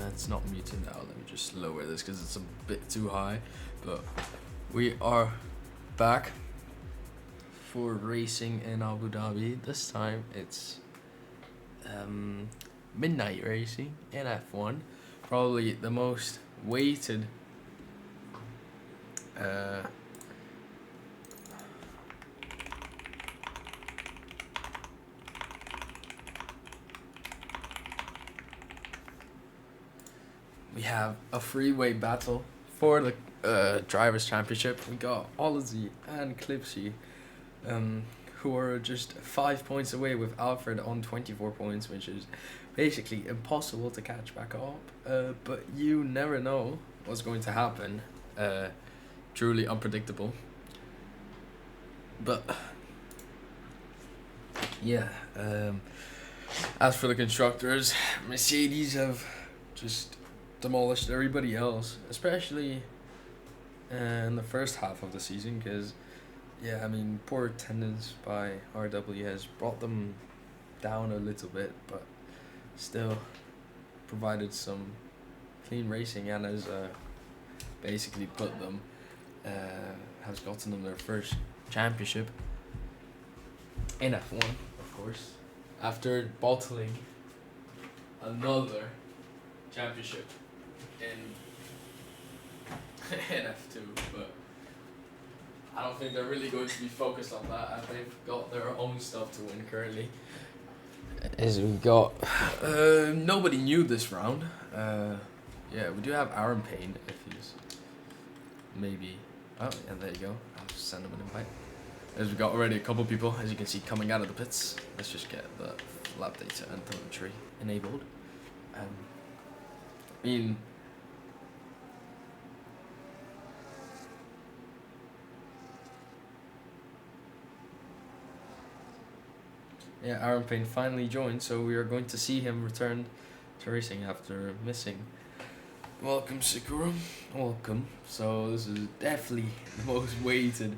It's not muted now. Let me just lower this because it's a bit too high. But we are back for racing in Abu Dhabi. This time it's midnight racing in F1. Probably the most weighted we have a freeway battle for the Drivers' Championship. We got Ozzy and Clipsy, who are just 5 points away with Alfred on 24 points, which is basically impossible to catch back up. But you never know what's going to happen. Truly unpredictable. But yeah, as for the constructors, Mercedes have just demolished everybody else, especially in the first half of the season, because yeah, I mean, poor attendance by RW has brought them down a little bit, but still provided some clean racing and has basically put them has gotten them their first championship in F1, of course, after bottling another championship in F2, but I don't think they're really going to be focused on that, as they've got their own stuff to win currently. As we got nobody new this round. Yeah, we do have Aaron Payne, if he's maybe. Oh, yeah, there you go. I'll just send him an invite. As we got already a couple people, as you can see, coming out of the pits. Let's just get the lap data and telemetry enabled. I mean, yeah, Aaron Payne finally joined, so we are going to see him return to racing after missing. Welcome, Sakura. Welcome. So this is definitely the most weighted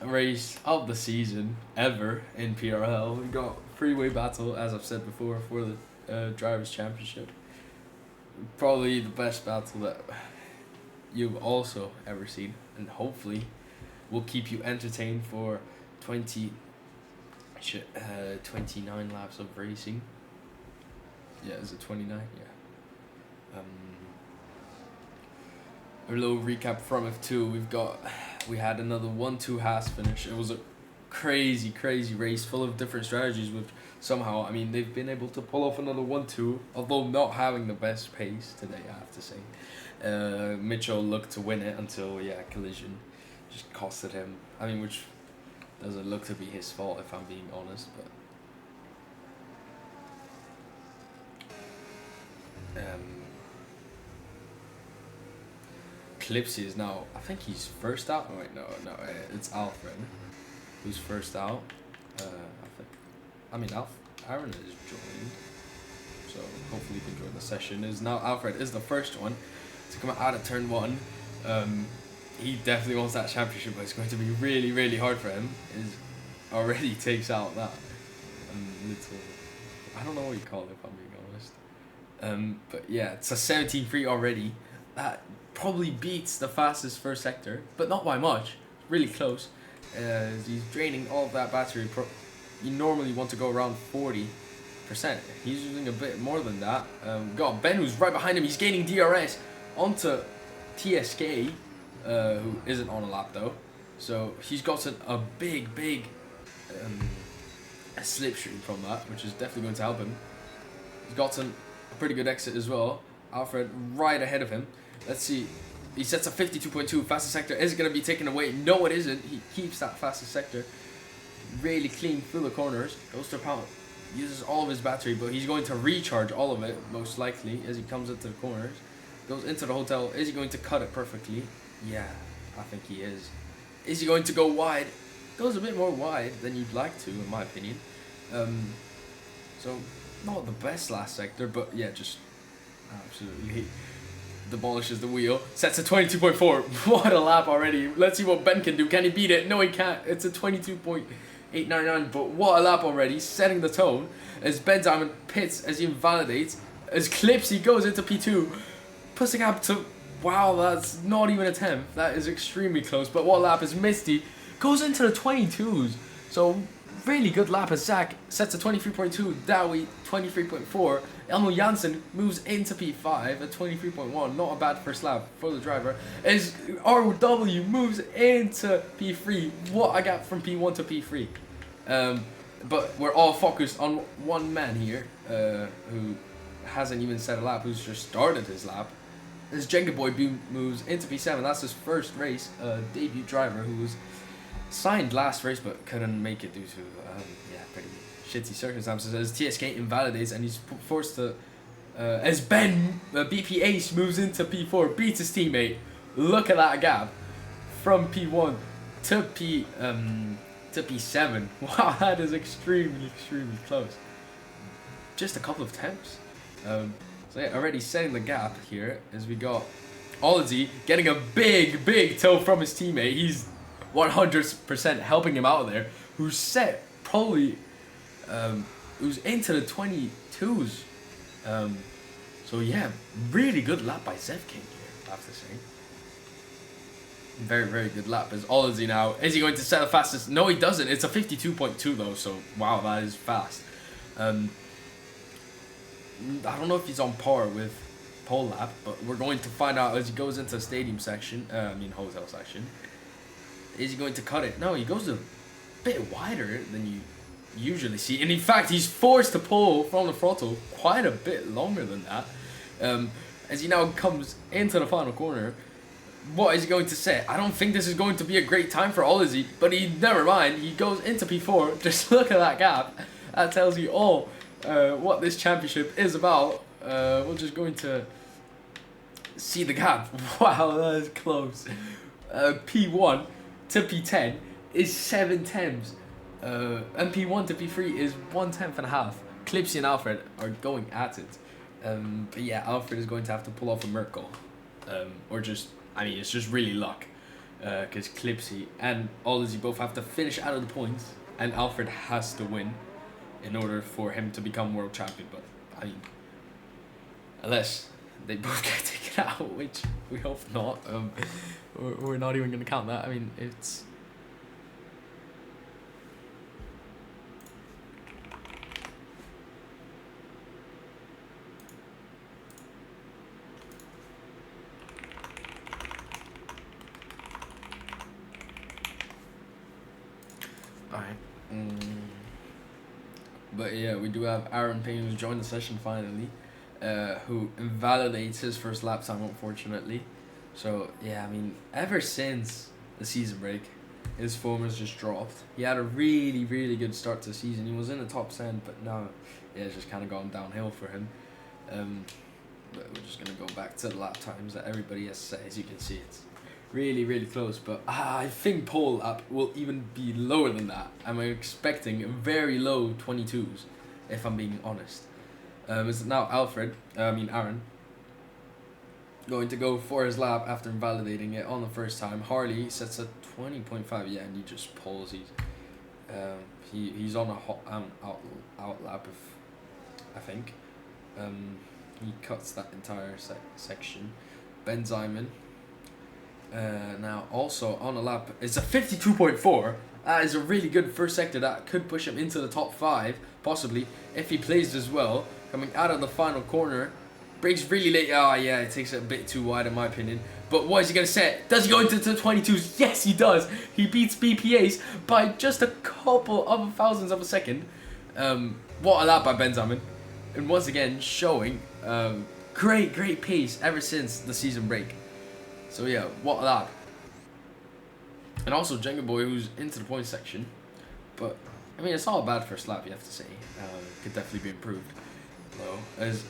race of the season ever in PRL. We got freeway battle, as I've said before, for the Drivers' Championship. Probably the best battle that you've also ever seen, and hopefully will keep you entertained for 29 laps of racing. Yeah, is it 29? Yeah. A little recap from F2. We had another 1-2 Haas finish. It was a crazy race full of different strategies, which somehow, I mean, they've been able to pull off another 1-2, although not having the best pace today, I have to say. Mitchell looked to win it until, yeah, collision just costed him. I mean, which doesn't look to be his fault, if I'm being honest, but Clipsy is now, I think he's first out. Oh, wait, no, it's Alfred who's first out. Aaron is joined, so hopefully he can join the session. Now Alfred is the first one to come out of turn 1. He definitely wants that championship, but it's going to be really hard for him. It already takes out that little, I don't know what you call it, if I'm being honest. But yeah, it's a 17.3 already. That probably beats the fastest first sector, but not by much. Really close. He's draining all of that battery. You normally want to go around 40%. He's using a bit more than that. Got Ben, who's right behind him. He's gaining DRS onto TSK, who isn't on a lap though. So he's gotten a big slipstream from that, which is definitely going to help him. He's gotten a pretty good exit as well. Alfred right ahead of him. Let's see. He sets a 52.2. Fastest sector. Is it going to be taken away? No, it isn't. He keeps that fastest sector. Really clean through the corners. Goes to pound. Uses all of his battery, but he's going to recharge all of it, most likely, as he comes into the corners. Goes into the hotel. Is he going to cut it perfectly? Yeah, I think he is. Is he going to go wide? Goes a bit more wide than you'd like to, in my opinion. So, not the best last sector, but yeah, just absolutely demolishes the wheel. Sets a 22.4. What a lap already. Let's see what Ben can do. Can he beat it? No, he can't. It's a 22.899, but what a lap already. Setting the tone as Ben Diamond pits as he invalidates. as Clipsy goes into P2. Puts the gap to... Wow, that's not even a 10th. That is extremely close. But what lap is Misty? Goes into the 22s. So, really good lap as Zach sets a 23.2. Dowie, 23.4. Elmo Janssen moves into P5 at 23.1. Not a bad first lap for the driver. As RW moves into P3. What a gap from P1 to P3. But we're all focused on one man here, who hasn't even set a lap, who's just started his lap. As Jenga Boy moves into P7. That's his first race, debut driver who was signed last race but couldn't make it due to pretty shitty circumstances. As TSK invalidates and he's forced to, as Ben BP Ace moves into P4, beats his teammate. Look at that gap from P1 to P7. Wow, that is extremely close. Just a couple of temps. So yeah, already setting the gap here as we got Ology getting a big tow from his teammate. He's 100% helping him out there. Who's set probably, who's into the 22s. So yeah, really good lap by Zev King here, I have to say. Very good lap. As Ology now, is he going to set the fastest? No, he doesn't. It's a 52.2 though. So wow, that is fast. I don't know if he's on par with pole lap, but we're going to find out as he goes into the stadium section, hotel section. Is he going to cut it? No, he goes a bit wider than you usually see. And in fact, he's forced to pull from the throttle quite a bit longer than that. As he now comes into the final corner, what is he going to say? I don't think this is going to be a great time for Ology, but never mind. He goes into P4. Just look at that gap. That tells you all what this championship is about. We're just going to see the gap. Wow, that is close. P1 to P10 is 7 tenths. And P1 to P3 is 1/10 and a half. Clipsy and Alfred are going at it. But yeah, Alfred is going to have to pull off a Merkel. Or just, it's just really luck. Because Clipsy and Ology both have to finish out of the points. And Alfred has to win in order for him to become world champion. But unless they both get taken out, which we hope not, we're not even going to count that. It's... Alright. But yeah, we do have Aaron Payne who's joined the session finally, who invalidates his first lap time, unfortunately. So yeah, ever since the season break, his form has just dropped. He had a really good start to the season. He was in the top 10, but now it's just kind of gone downhill for him. But we're just gonna go back to the lap times that everybody has set. As you can see, it's really close, but I think pole lap will even be lower than that. I'm expecting very low 22s, if I'm being honest. It's now Aaron, going to go for his lap after invalidating it on the first time. Harley sets a 20.5, yeah, and he just pulls. He's on a out lap, I think. He cuts that entire section. Ben Zyman. Now also on a lap, it's a 52.4. That is a really good first sector that could push him into the top 5, possibly, if he plays as well. Coming out of the final corner, brakes really late. Oh yeah, it takes it a bit too wide in my opinion. But what is he going to set? Does he go into the 22s? Yes, he does. He beats BPAs by just a couple of thousandths of a second. What a lap by Ben Zyman. And once again, showing great pace ever since the season break. So yeah, what a lap. And also Jenga Boy, who's into the point section. But, it's not a bad first lap, you have to say. Could definitely be improved, though. As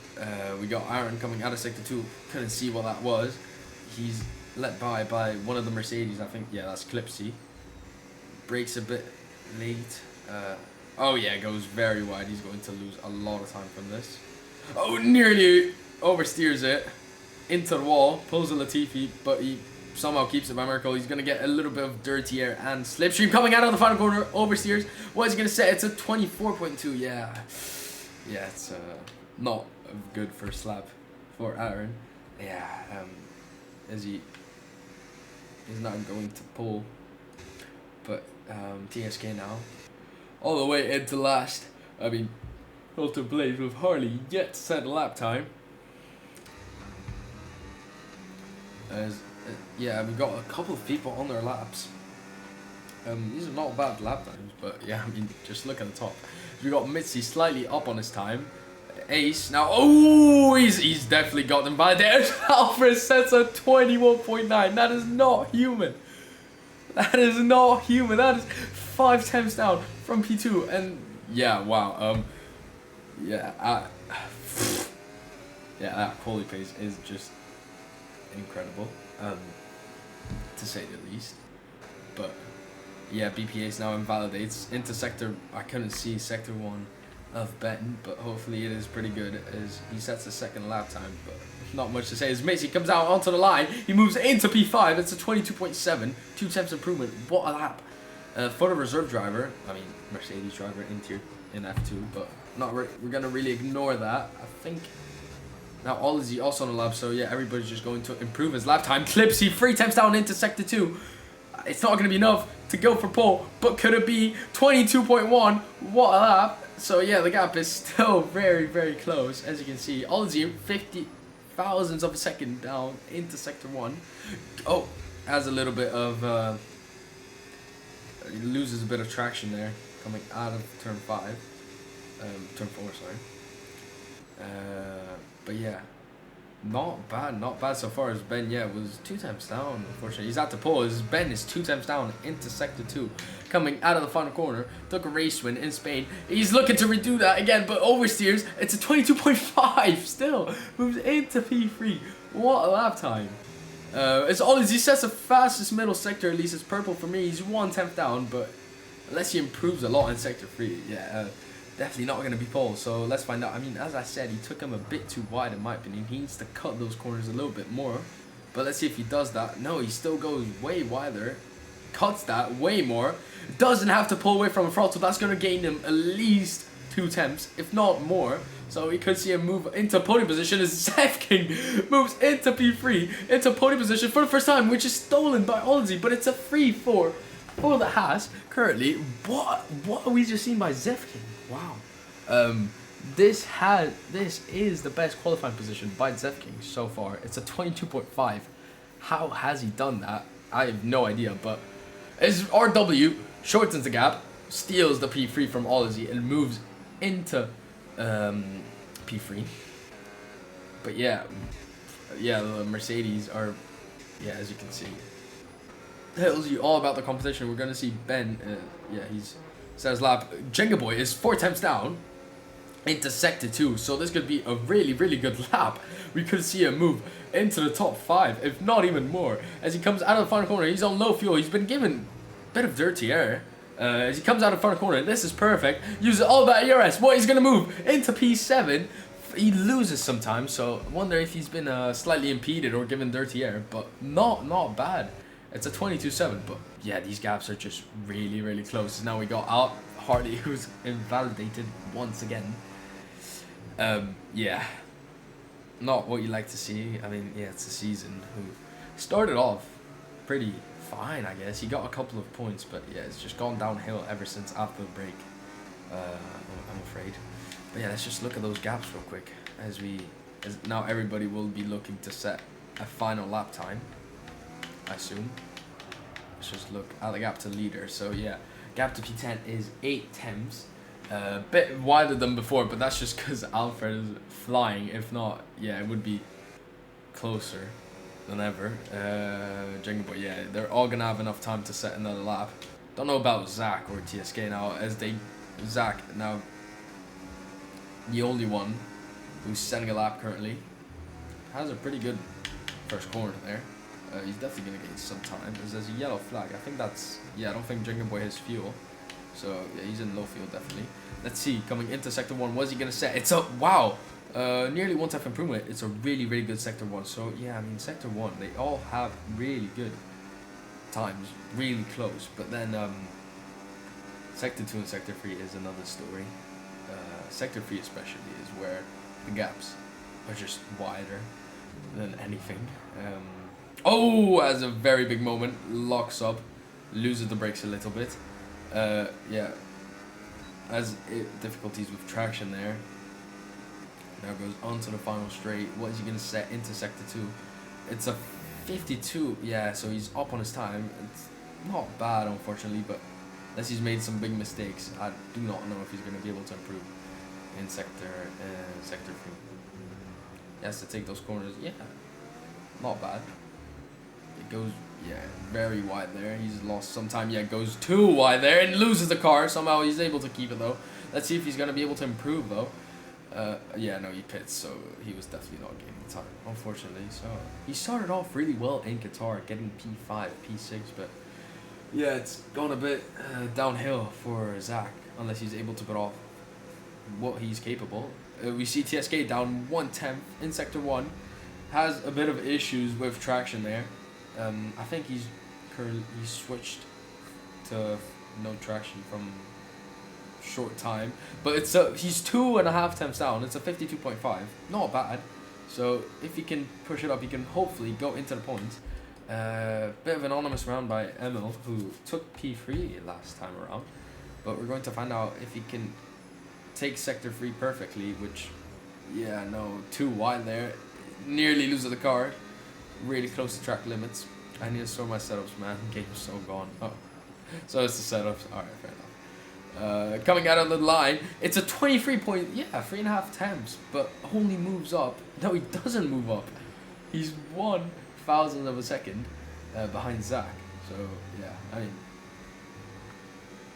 we got Aaron coming out of Sector 2. Couldn't see what that was. He's let by one of the Mercedes, I think. Yeah, that's Clipsy. Brakes a bit late. Oh yeah, goes very wide. He's going to lose a lot of time from this. Oh, nearly oversteers it into the wall, pulls a Latifi, but he somehow keeps it by Merkel. He's going to get a little bit of dirty air and slipstream coming out of the final corner, oversteers. What is he going to say? It's a 24.2, yeah. Yeah, it's not good first lap for Aaron. Yeah, as he's not going to pull, but TSK now all the way into last. I mean, Walter Blaze with hardly yet set a lap time. As yeah, we got a couple of people on their laps. These are not bad lap times, but yeah, I mean, just look at the top. We got Mitzi slightly up on his time. Ace now, oh, he's definitely got them by there. Alfred sets a 21.9. That is not human. That is not human. That is 5 times down from P2. And yeah, wow. Yeah, yeah, that quality pace is just incredible, to say the least. But yeah, BPA's now invalidates into sector. I couldn't see sector 1 of Benton, but hopefully it is pretty good as he sets a second lap time. But not much to say as Macy comes out onto the line. He moves into P5. It's a 22.7, 2 tenths improvement. What a lap! For the reserve driver, I mean Mercedes driver in F2, but we're gonna really ignore that. I think now Ozzy also on the lap, so yeah, everybody's just going to improve his lap time. Clipsy 3 times down into sector 2. It's not gonna be enough to go for pole, but could it be 22.1? What a lap! So yeah, the gap is still very, very close, as you can see. Ozzy 50 thousandths of a second down into sector 1. Oh, has a little bit of he loses a bit of traction there coming out of turn 5, turn 4, sorry. But yeah, not bad so far as Ben, yeah, was 2 times down, unfortunately. He's at the pole as Ben is 2 times down into sector 2. Coming out of the final corner, took a race win in Spain. He's looking to redo that again, but oversteers. It's a 22.5 still. Moves into P3. What a lap time. As always, he sets the fastest middle sector, at least it's purple for me. He's 1 tenth down, but unless he improves a lot in sector 3, yeah, definitely not going to be pole. So let's find out. I mean, as I said, he took him a bit too wide in my opinion. He needs to cut those corners a little bit more. But let's see if he does that. No, he still goes way wider. Cuts that way more. Doesn't have to pull away from a throttle. That's going to gain him at least 2 tenths, if not more. So we could see him move into podium position as Zefking moves into P3, into podium position for the first time, which is stolen by Ozzy, but it's a 3-4 for the Haas currently. What are we just seen by Zefking? Wow. This is the best qualifying position by Zefking so far. It's a 22.5. How has he done that? I have no idea, but as RW shortens the gap, steals the P3 from Ozzy and moves into P3. But yeah, the Mercedes are, yeah, as you can see, tells you all about the competition. We're gonna see Ben, he's says lap. Jenga Boy is 4 times down into sector 2, so this could be a really, really good lap. We could see him move into the top 5, if not even more. As he comes out of the final corner, he's on low fuel. He's been given a bit of dirty air. As he comes out of the front corner, this is perfect. Uses all that ERS. What, he's going to move into P7. He loses sometimes, so I wonder if he's been slightly impeded or given dirty air, but not bad. It's a 22.7, but yeah, these gaps are just really, really close. Now we got out Harley, who's invalidated once again. Yeah, not what you like to see. I mean, yeah, it's a season who started off pretty fine, I guess. He got a couple of points, but yeah, it's just gone downhill ever since after the break, I'm afraid. But yeah, let's just look at those gaps real quick as now everybody will be looking to set a final lap time, I assume. Let's just look at the gap to leader. So yeah, gap to P10 is 8 tenths. A bit wider than before, but that's just because Alfred is flying. If not, yeah, it would be closer than ever. Jenga Boy, yeah, they're all gonna have enough time to set another lap. Don't know about Zach or TSK now, as Zach now the only one who's setting a lap currently. Has a pretty good first corner there. He's definitely gonna gain some time. There's a yellow flag. I think that's, yeah, I don't think Jenga Boy has fuel. So yeah, he's in low fuel definitely. Let's see, coming into sector 1, what's he gonna set? It's a, wow, nearly 1 tenth improvement. It's a really, really good sector 1. So yeah, I mean, sector 1, they all have really good times, really close. But then sector 2 and sector 3 is another story. Sector 3 especially is where the gaps are just wider than anything. Oh, as a very big moment, locks up, loses the brakes a little bit. Yeah, has difficulties with traction there. Now goes onto the final straight. What is he going to set into sector 2? It's a 52. Yeah, so he's up on his time. It's not bad, unfortunately, but unless he's made some big mistakes, I do not know if he's going to be able to improve in sector 3. He has to take those corners. Yeah, not bad. It goes, yeah, very wide there. He's lost some time. Yeah, it goes too wide there and loses the car. Somehow he's able to keep it, though. Let's see if he's going to be able to improve, though. Yeah, no, he pits, so he was definitely not gaining time, unfortunately. So he started off really well in Qatar, getting P5, P6, but yeah, it's gone a bit downhill for Zach, unless he's able to put off what he's capable. We see TSK down 1/10 in sector 1, has a bit of issues with traction there. I think he's switched to no traction from short time, but it's he's 2.5 temps down. It's a 52.5, not bad. So if he can push it up, he can hopefully go into the points. Bit of an anonymous round by Emil, who took P3 last time around, but we're going to find out if he can take sector 3 perfectly, which, yeah, no, too wide there, nearly loses the car, really close to track limits. I need to store my setups, man. Game's so gone. Oh, so it's the setups. All right, fair enough. Coming out of the line, it's a 23 point, yeah, 3.5 temps, but only moves up. No, he doesn't move up. He's 1,000th of a second behind Zach. So yeah, I mean,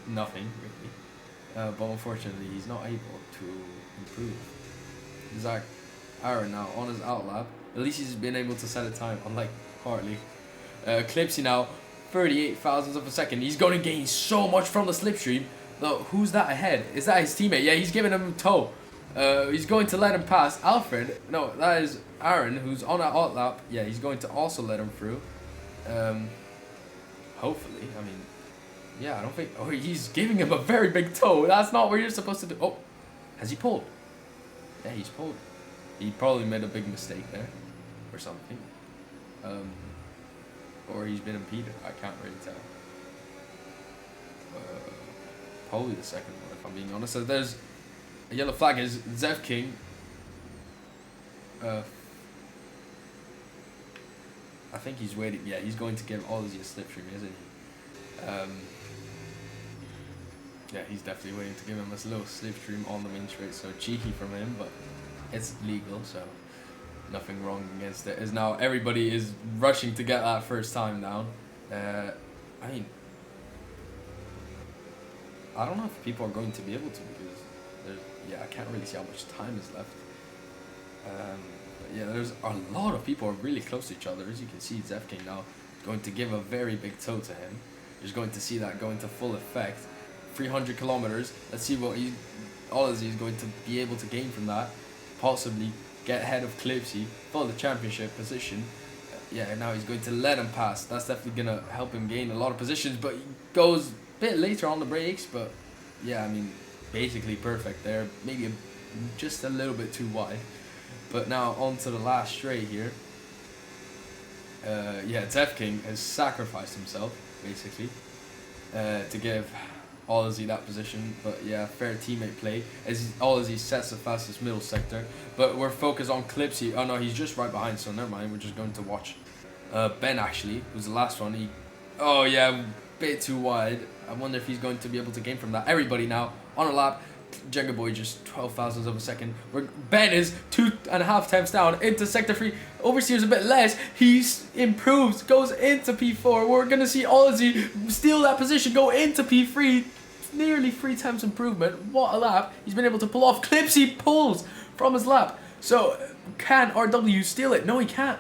nothing really. But unfortunately, he's not able to improve. Zach Aaron now on his outlap. At least he's been able to set a time, unlike Hartley. Clipsy now, 38,000th of a second. He's going to gain so much from the slipstream. Though, who's that ahead? Is that his teammate? Yeah, he's giving him a tow. He's going to let him pass. Alfred, no, that is Aaron, who's on that outlap. Yeah, he's going to also let him through. Hopefully, I mean, yeah, I don't think. Oh, he's giving him a very big tow. That's not what you're supposed to do. Oh, has he pulled? Yeah, he's pulled. He probably made a big mistake there, or something. Or he's been impeded. I can't really tell. Probably the second one, if I'm being honest. So there's a yellow flag. Is Zev King. I think he's waiting. Yeah, he's going to give Ozzy a slipstream, isn't he? Yeah, he's definitely waiting to give him a little slipstream on the main straight. So cheeky from him, but it's legal, so nothing wrong against it. As now everybody is rushing to get that first time down. I mean, I don't know if people are going to be able to, because I can't really see how much time is left. But yeah, there's a lot of people are really close to each other. As you can see, Zefking now going to give a very big toe to him. You're just going to see that go into full effect. 300 kilometers. Let's see what Ozzy is going to be able to gain from that. Possibly get ahead of Clipsy for the championship position. Yeah, now he's going to let him pass. That's definitely going to help him gain a lot of positions, but he goes a bit later on the brakes, but yeah, I mean, basically perfect there. Maybe just a little bit too wide. But now on to the last straight here. Yeah, Zef King has sacrificed himself, basically, to give Ozzy that position. But yeah, fair teammate play as Ozzy sets the fastest middle sector. But we're focused on Clipsy. Oh no, he's just right behind, so never mind. We're just going to watch Ben, actually, who's the last one. Oh yeah, bit too wide. I wonder if he's going to be able to gain from that. Everybody now on a lap. Jenga Boy just 12,000ths of a second. Ben is 2.5 temps down into sector 3. Overseer's a bit less. He improves, goes into P4. We're going to see Ozzy steal that position, go into P3. Nearly 3 temps improvement. What a lap. He's been able to pull off. Clipsy pulls from his lap. So, can RW steal it? No, he can't.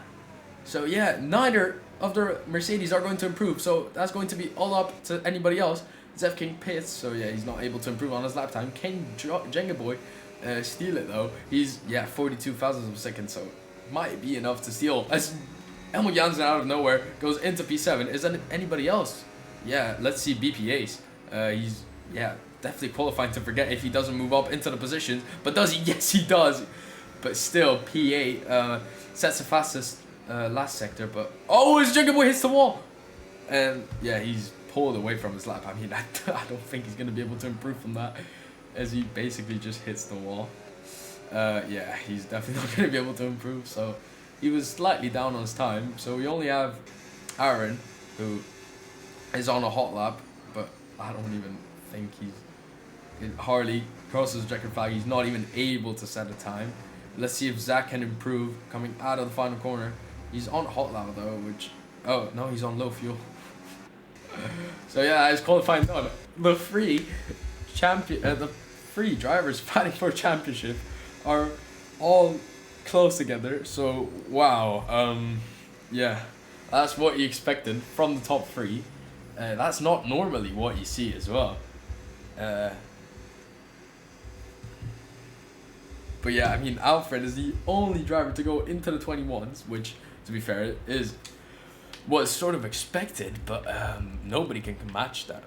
So, yeah, neither of the Mercedes are going to improve. So, that's going to be all up to anybody else. Zef King pits, so yeah, he's not able to improve on his lap time. Can Jenga Boy steal it though? He's 42,000ths of a second, so might be enough to steal. As Elmo Jansen out of nowhere goes into P7. Is that anybody else? Yeah, let's see BPAs. He's definitely qualifying to forget if he doesn't move up into the positions. But does he? Yes, he does. but still P8 sets the fastest last sector. But oh, his Juggerboy hits the wall, and yeah, he's pulled away from his lap. I mean, I don't think he's gonna be able to improve from that, as he basically just hits the wall. Yeah, he's definitely not gonna be able to improve. So he was slightly down on his time. So we only have Aaron, who is on a hot lap, but I don't even think Harley crosses the checkered flag. He's not even able to set a time. Let's see if Zach can improve coming out of the final corner. He's on hot lap though, which, oh no, he's on low fuel. So yeah, it's qualifying done. The free drivers fighting for championship are all close together. So wow, yeah, that's what you expected from the top three. That's not normally what you see as well. But yeah, I mean, Alfred is the only driver to go into the 21s, which, to be fair, is was sort of expected, but nobody can match that.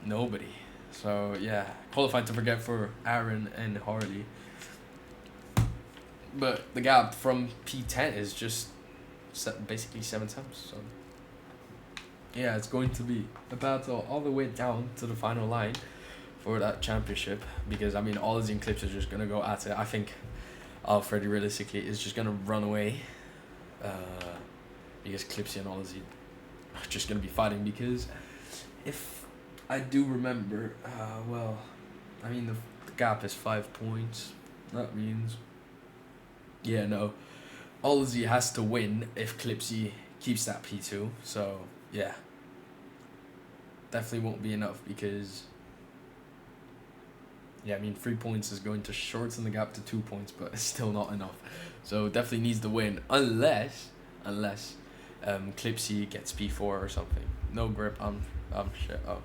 Nobody. So yeah, qualifying to forget for Aaron and Harley. But the gap from P10 is just basically 7 times. So yeah, it's going to be a battle all the way down to the final line for that championship, because I mean, Ozzy and Clips are just gonna go at it. I think Alfred realistically is just gonna run away, because Clipsy and Ozzy are just gonna be fighting. Because if I do remember, well, I mean, the gap is 5 points. That means, yeah, no, Ozzy has to win if Clipsy keeps that P2. So yeah, definitely won't be enough, because yeah, I mean, 3 points is going to shorten the gap to 2 points, but it's still not enough. So definitely needs to win, unless Clipsy gets P4 or something. No grip. I'm shit. Oh,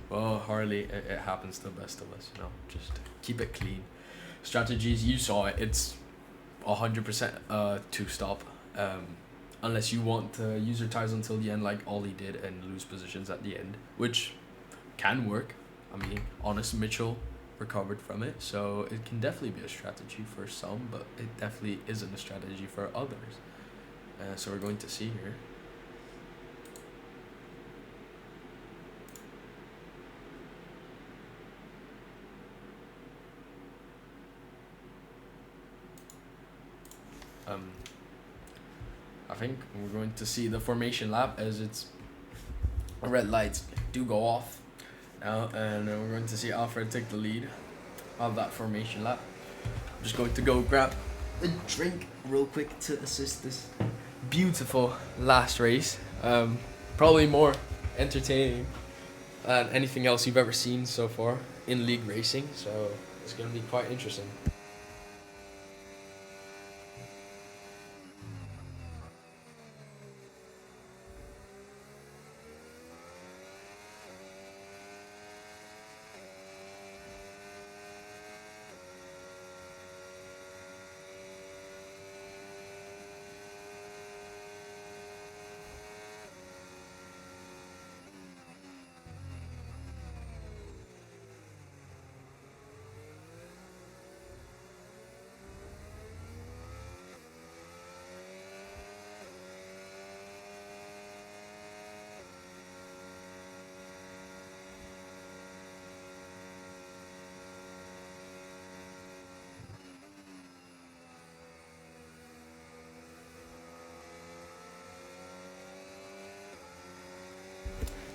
well, Harley, it happens to the best of us. You know, just keep it clean. Strategies, you saw it. It's 100% to stop. Unless you want to use your tires until the end, like Ollie did, and lose positions at the end, which can work. I mean, Honest Mitchell recovered from it, so it can definitely be a strategy for some, but it definitely isn't a strategy for others. So we're going to see here. I think we're going to see the formation lap, as its red lights do go off now, and we're going to see Alfred take the lead of that formation lap. I'm just going to go grab a drink real quick to assist this beautiful last race. Probably more entertaining than anything else you've ever seen so far in league racing, so it's going to be quite interesting.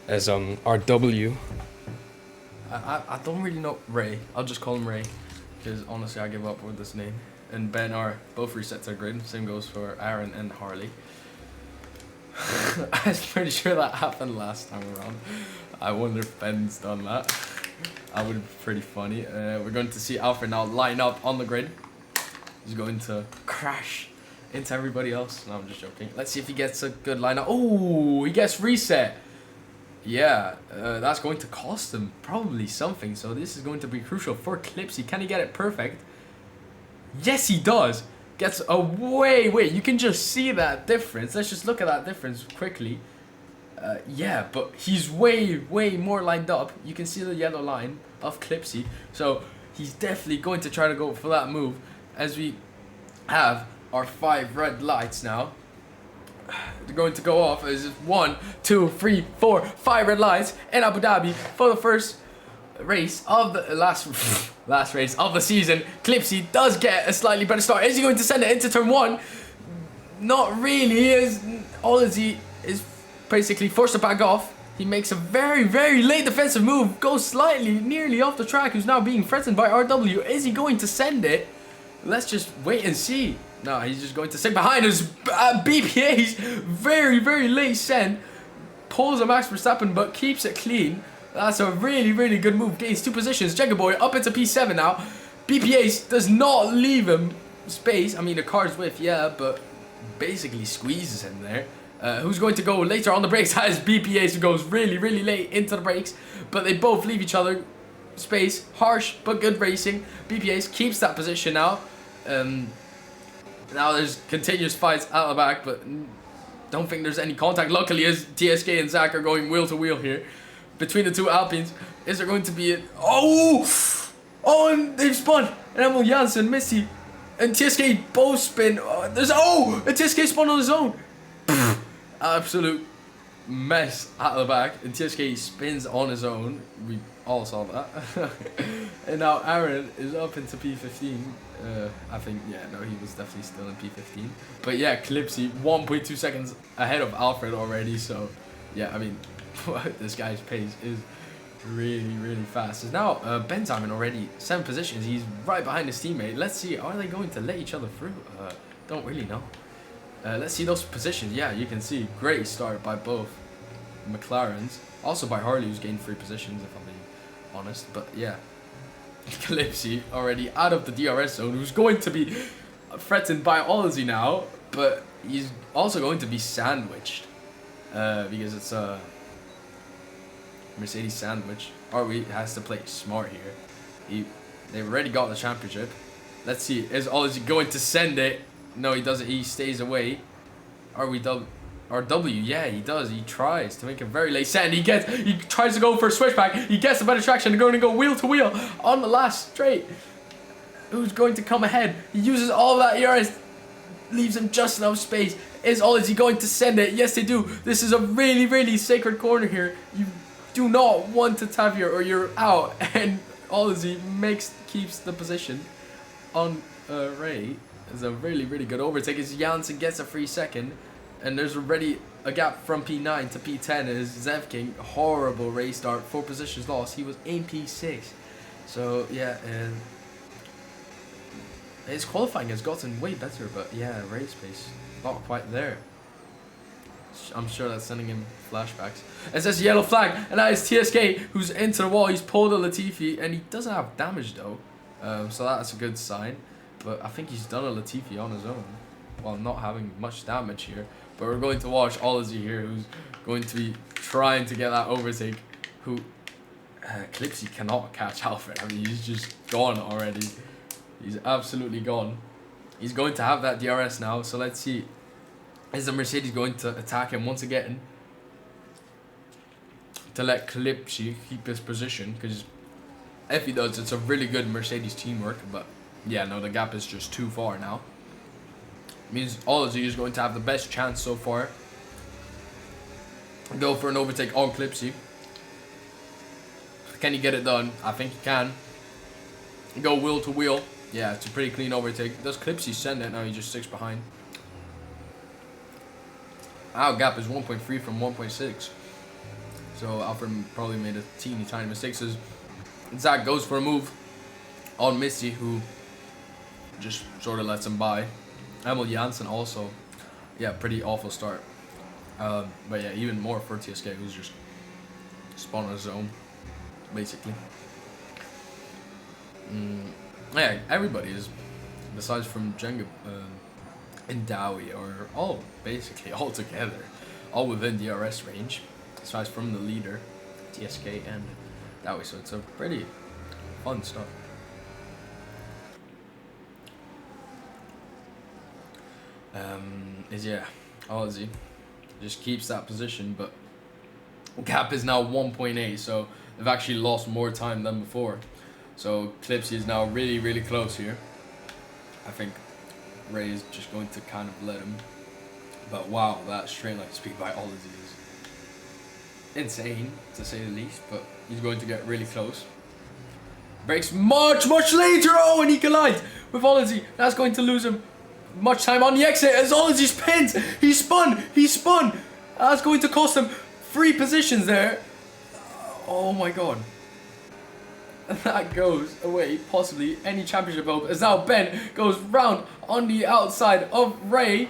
As RW. I don't really know Ray. I'll just call him Ray, because honestly I give up with this name. And Ben are both resets our grid. Same goes for Aaron and Harley. I was pretty sure that happened last time around. I wonder if Ben's done that. That would be pretty funny. We're going to see Alfred now line up on the grid. He's going to crash into everybody else. No, I'm just joking. Let's see if he gets a good lineup. Oh, he gets reset. Yeah, that's going to cost him probably something. So this is going to be crucial for Clipsy. Can he get it perfect? Yes, he does. Gets away. Wait, you can just see that difference. Let's just look at that difference quickly. Yeah, but he's way more lined up. You can see the yellow line of Clipsy. So he's definitely going to try to go for that move. As we have our 5 red lights now. They're going to go off as 1, 2, 3, 4, 5 red lights in Abu Dhabi for the first race of the last race of the season. Clipsy does get a slightly better start. Is he going to send it into turn 1? Not really. He is basically forced to back off. He makes a very, very late defensive move. Goes slightly, nearly off the track. Who's now being threatened by RW. Is he going to send it? Let's just wait and see. No, he's just going to sit behind his BPA's very, very late send. Pulls a Max Verstappen, but keeps it clean. That's a really, really good move. Gains 2 positions. Jenga Boy up into P7 now. BPA's does not leave him space. I mean, the car's with, yeah, but basically squeezes him there. Who's going to go later on the brakes? Has BPA's who goes really, really late into the brakes. But they both leave each other space. Harsh, but good racing. BPA's keeps that position now. Now there's continuous fights out the back, but don't think there's any contact. Luckily, as TSK and Zach are going wheel to wheel here between the 2 Alpines. Is there going to be a... Oh, and they've spun. And Emil Janssen, Missy, and TSK both spin. And TSK spun on his own. Absolute mess at the back. And TSK spins on his own. We all saw that. And now Aaron is up into P15. I think, yeah, no, he was definitely still in P15. But yeah, Clipsy 1.2 seconds ahead of Alfred already. So yeah, I mean, this guy's pace is really, really fast. There's now Ben Simon already 7 positions. He's right behind his teammate. Let's see, are they going to let each other through? Don't really know. Let's see those positions. Yeah, you can see great start by both McLarens. Also by Harley, who's gained 3 positions, if I'm being honest. But yeah, Clipsy already out of the DRS zone, who's going to be threatened by Ozzy now, but he's also going to be sandwiched because it's a Mercedes sandwich. RB has to play smart here. They've already got the championship. Let's see, is Ozzy going to send it? No, he doesn't. He stays away. RW, yeah, he does. He tries to make a very late send. He tries to go for a switchback. He gets a better traction. They're going to go wheel to wheel on the last straight. Who's going to come ahead? He uses all that ERS. Leaves him just enough space. Is he going to send it? Yes, they do. This is a really, really sacred corner here. You do not want to tap here or you're out. And Ozzy keeps the position on Ray. It's a really, really good overtake as Janssen gets a free second. And there's already a gap from P9 to P10 as Zev King. Horrible race start. 4 positions lost. He was in P6. So, yeah. And his qualifying has gotten way better. But, yeah, race pace not quite there. I'm sure that's sending him flashbacks. It says yellow flag. And that is TSK who's into the wall. He's pulled a Latifi. And he doesn't have damage, though. So that's a good sign. But I think he's done a Latifi on his own while not having much damage here. But we're going to watch Ozzy here, who's going to be trying to get that overtake. Who Clipsy cannot catch Alfred. I mean, he's just gone already. He's absolutely gone. He's going to have that DRS now. So let's see. Is the Mercedes going to attack him once again? To let Clipsy keep his position. Because if he does, it's a really good Mercedes teamwork. But yeah, no, the gap is just too far now. Means Ozzy is going to have the best chance so far. Go for an overtake on Clipsy. Can he get it done? I think he can. Go wheel to wheel. Yeah, it's a pretty clean overtake. Does Clipsy send it? No, he just sticks behind. Our gap is 1.3 from 1.6. So Alfred probably made a teeny tiny mistake. So Zach goes for a move on Misty, who just sort of lets him by. Emil Janssen also, yeah, pretty awful start. But yeah, even more for TSK, who's just spun on his own, basically. Yeah, everybody is, besides from Jenga and Dowie, are all basically all together, all within DRS range, besides from the leader, TSK and Dowie. So it's a pretty fun stuff. Ozzy just keeps that position, but gap is now 1.8, so they've actually lost more time than before. So Clipsy is now really, really close here. I think Ray is just going to kind of let him. But wow, that straight line speed by Ology is insane, to say the least. But he's going to get really close. Breaks much later. Oh, and he collides with Ology. That's going to lose him much time on the exit as Ology's pinned. He spun. That's going to cost him 3 positions there. Oh my god. That goes away, possibly any championship hope, as now Ben goes round on the outside of Ray.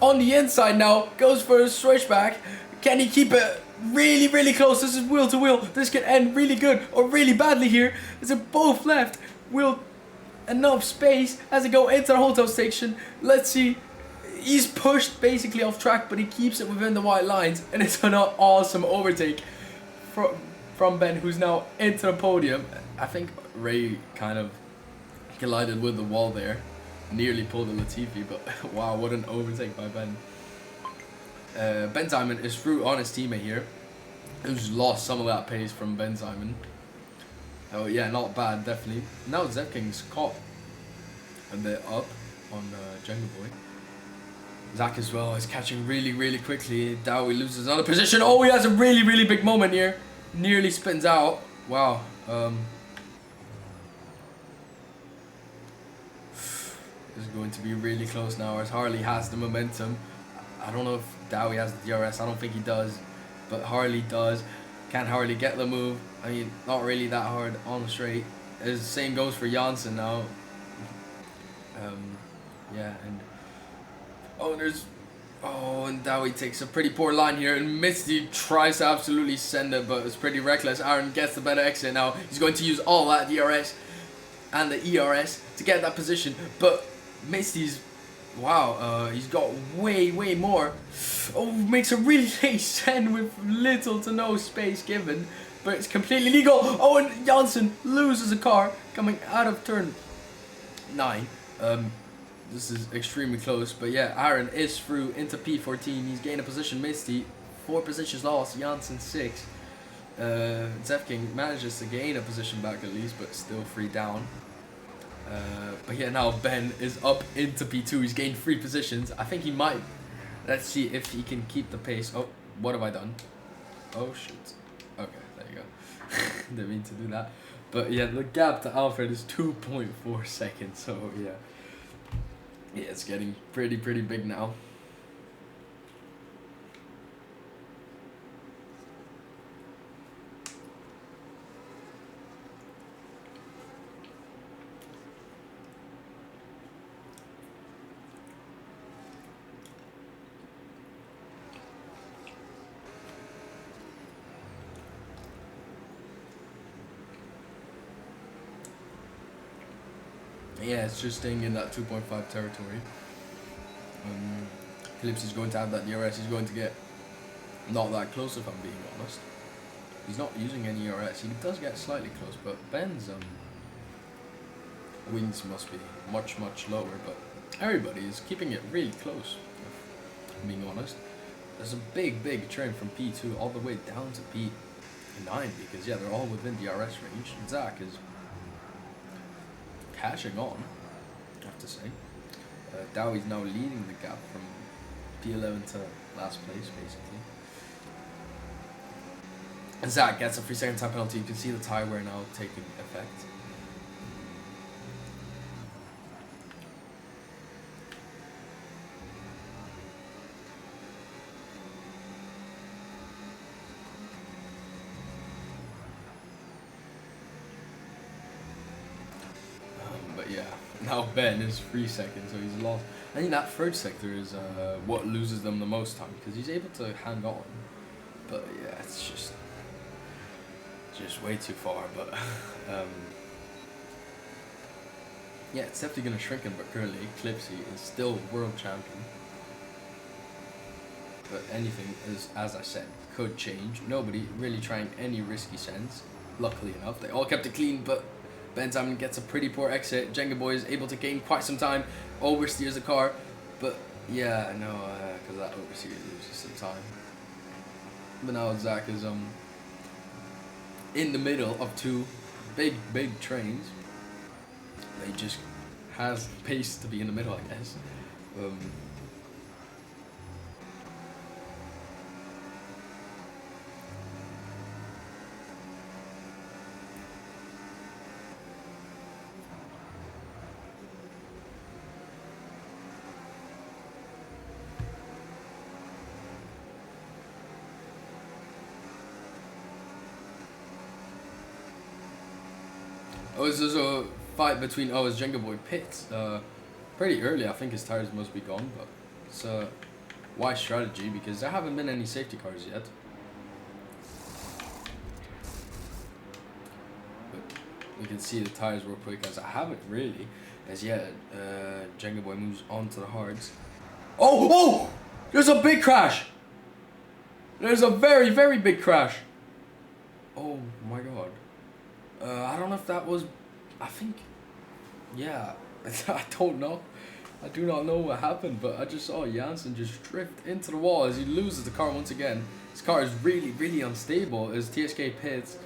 On the inside now, goes for a switchback. Can he keep it really close? This is wheel to wheel. This could end really good or really badly here. Is it both left? Will enough space as they go into the hotel station. Let's see. He's pushed basically off track, but he keeps it within the white lines. And it's an awesome overtake from Ben, who's now into the podium. I think Ray kind of collided with the wall there. Nearly pulled a Latifi, but wow, what an overtake by Ben. Ben Simon is through on his teammate here, who's lost some of that pace from Ben Simon. Oh yeah, not bad, definitely. Now Zepking's caught a bit up on Jungle Boy. Zach as well is catching really quickly. Dowie loses another position. Oh, he has a really big moment here. Nearly spins out. Wow. This is going to be really close now as Harley has the momentum. I don't know if Dowie has the DRS. I don't think he does. But Harley does. Can Harley get the move? I mean, not really that hard on the straight. The same goes for Janssen now. Yeah, and... and Dowie takes a pretty poor line here, and Misty tries to absolutely send it, but it's pretty reckless. Aaron gets the better exit now. He's going to use all that DRS and the ERS to get that position, but Misty's, wow, he's got way more. Oh, makes a really late send with little to no space given, but it's completely legal. Oh, and Janssen loses a car coming out of turn 9. This is extremely close, but yeah, Aaron is through into P14. He's gained a position. Misty 4 positions lost. Janssen 6. Zepking manages to gain a position back at least, but still 3 down. But yeah, now Ben is up into P2. He's gained 3 positions. I think he might. Let's see if he can keep the pace. Oh, what have I done? Oh shit. Okay, there you go. Didn't mean to do that. But yeah, the gap to Alfred is 2.4 seconds. So yeah. Yeah, it's getting pretty big now. Yeah, it's just staying in that 2.5 territory. Phillips is going to have that DRS. He's going to get not that close, if I'm being honest. He's not using any DRS. He does get slightly close, but Ben's wings must be much lower. But everybody is keeping it really close, if I'm being honest. There's a big train from P2 all the way down to P9 because yeah, they're all within DRS range. Zach is catching on, I have to say. Dowie's now leading the gap from P11 to last place, basically. And Zach gets a 3-second time penalty. You can see the tie wear now taking effect. But yeah, now Ben is 3 seconds, so he's lost. I think that third sector is what loses them the most time because he's able to hang on. But yeah, it's just way too far. But yeah, it's definitely gonna shrink him. But currently, Clipsy is still world champion. But anything is, as I said, could change. Nobody really trying any risky sends. Luckily enough, they all kept it clean, but Ben Simon gets a pretty poor exit. Jenga Boy is able to gain quite some time. Oversteers the car. But yeah, no, because that oversteer loses some time. But now Zach is in the middle of 2 big trains. They just has pace to be in the middle, I guess. Um, Oh, there's a fight between it's Jenga Boy Pitts. Pretty early, I think his tires must be gone, but it's a wise strategy because there haven't been any safety cars yet. But you can see the tires real quick as I haven't really, as yet. Jenga Boy moves on to the hards. Oh! There's a big crash! There's a very, very big crash! Oh my god. I don't know if that was, I think, yeah, I don't know. I do not know what happened, but I just saw Janssen just drift into the wall as he loses the car once again. His car is really, really unstable as TSK pits.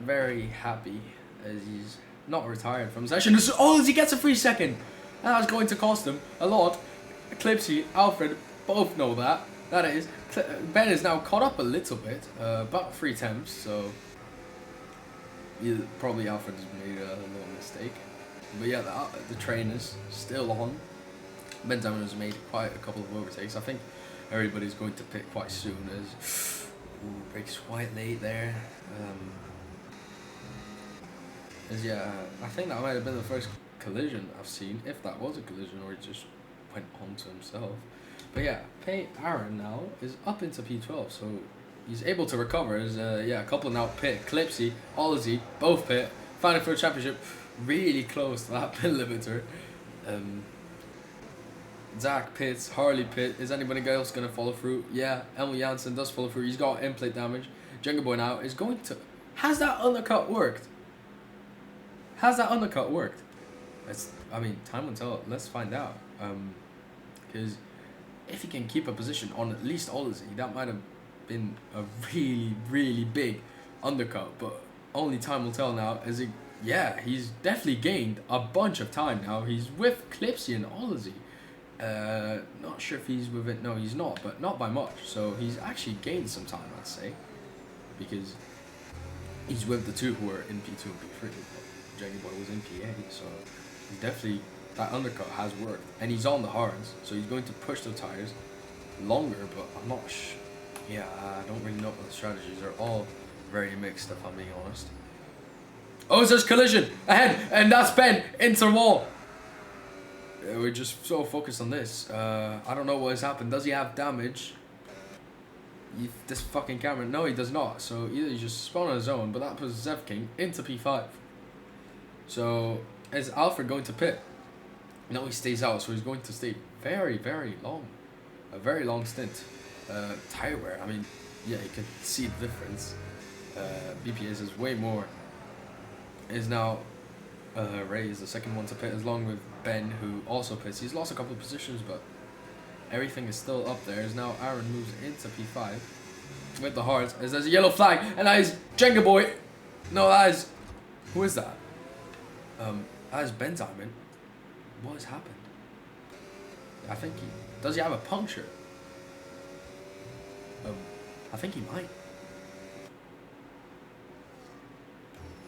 Very happy as he's not retired from session. Oh, as he gets a free second. That's going to cost him a lot. Clipsy, Alfred, both know that. That is, Ben is now caught up a little bit, about 3 attempts, so probably Alfred has made a little mistake. But yeah, the train is still on. Ben Diamond has made quite a couple of overtakes. I think everybody's going to pit quite soon as brakes quite late there. Yeah, I think that might have been the first collision I've seen, if that was a collision or he just went onto himself. But yeah, Aaron now is up into P12, so he's able to recover. As a couple now pit. Clipsy, Ozzy, both pit, fighting for a championship, really close to that pit limiter. Zach pits, Harley pit. Is anybody else gonna follow through? Yeah, Emil Janssen does follow through. He's got in-plate damage. Jenga Boy now is going to. Has that undercut worked? I mean, time will tell. Let's find out. Because if he can keep a position on at least Ozzy, that might have been a really, really big undercut, but only time will tell now. He's definitely gained a bunch of time now. He's with Clipsy and Ozzy. Not sure if he's with it. No, he's not, but not by much. So he's actually gained some time, I'd say, because he's with the two who are in P2 and P3. Jenga Boy was in P8, so he's definitely, that undercut has worked, and he's on the hards, so he's going to push the tires longer. But I'm not sure. Yeah, I don't really know what the strategies are. All very mixed, if I'm being honest. Oh, there's collision ahead, and that's Ben into the wall. We're just so focused on this. I don't know what has happened. Does he have damage? This fucking camera. No, he does not. So either he just spun on his own, but that puts Zev King into P5. So is Alfred going to pit? No, he stays out, so he's going to stay very, very long. A very long stint. Tire wear, I mean, yeah, you can see the difference. BPS is way more. Is now Ray is the second one to pit, along with Ben, who also pits. He's lost a couple of positions, but everything is still up there. As now Aaron moves into P5 with the hearts. As there's a yellow flag, and that is Jenga Boy. No, that is, who is that? That is Ben Diamond. What has happened? I think does he have a puncture? I think he might.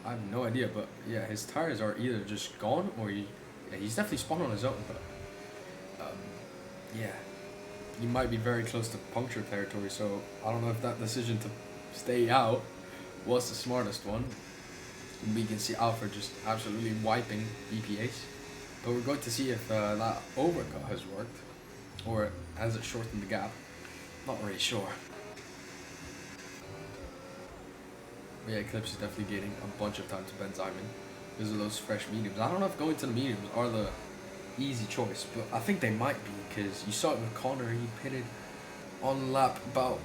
I have no idea, but yeah, his tires are either just gone or he's definitely spun on his own, but yeah, he might be very close to puncture territory, so I don't know if that decision to stay out was the smartest one. We can see Alfred just absolutely wiping EPAs, but we're going to see if that overcut has worked, or has it shortened the gap. Not really sure. But yeah, Eclipse is definitely gaining a bunch of time to Ben Diamond because of those fresh mediums. I don't know if going to the mediums are the easy choice, but I think they might be, because you saw it with Connor. He pitted on lap about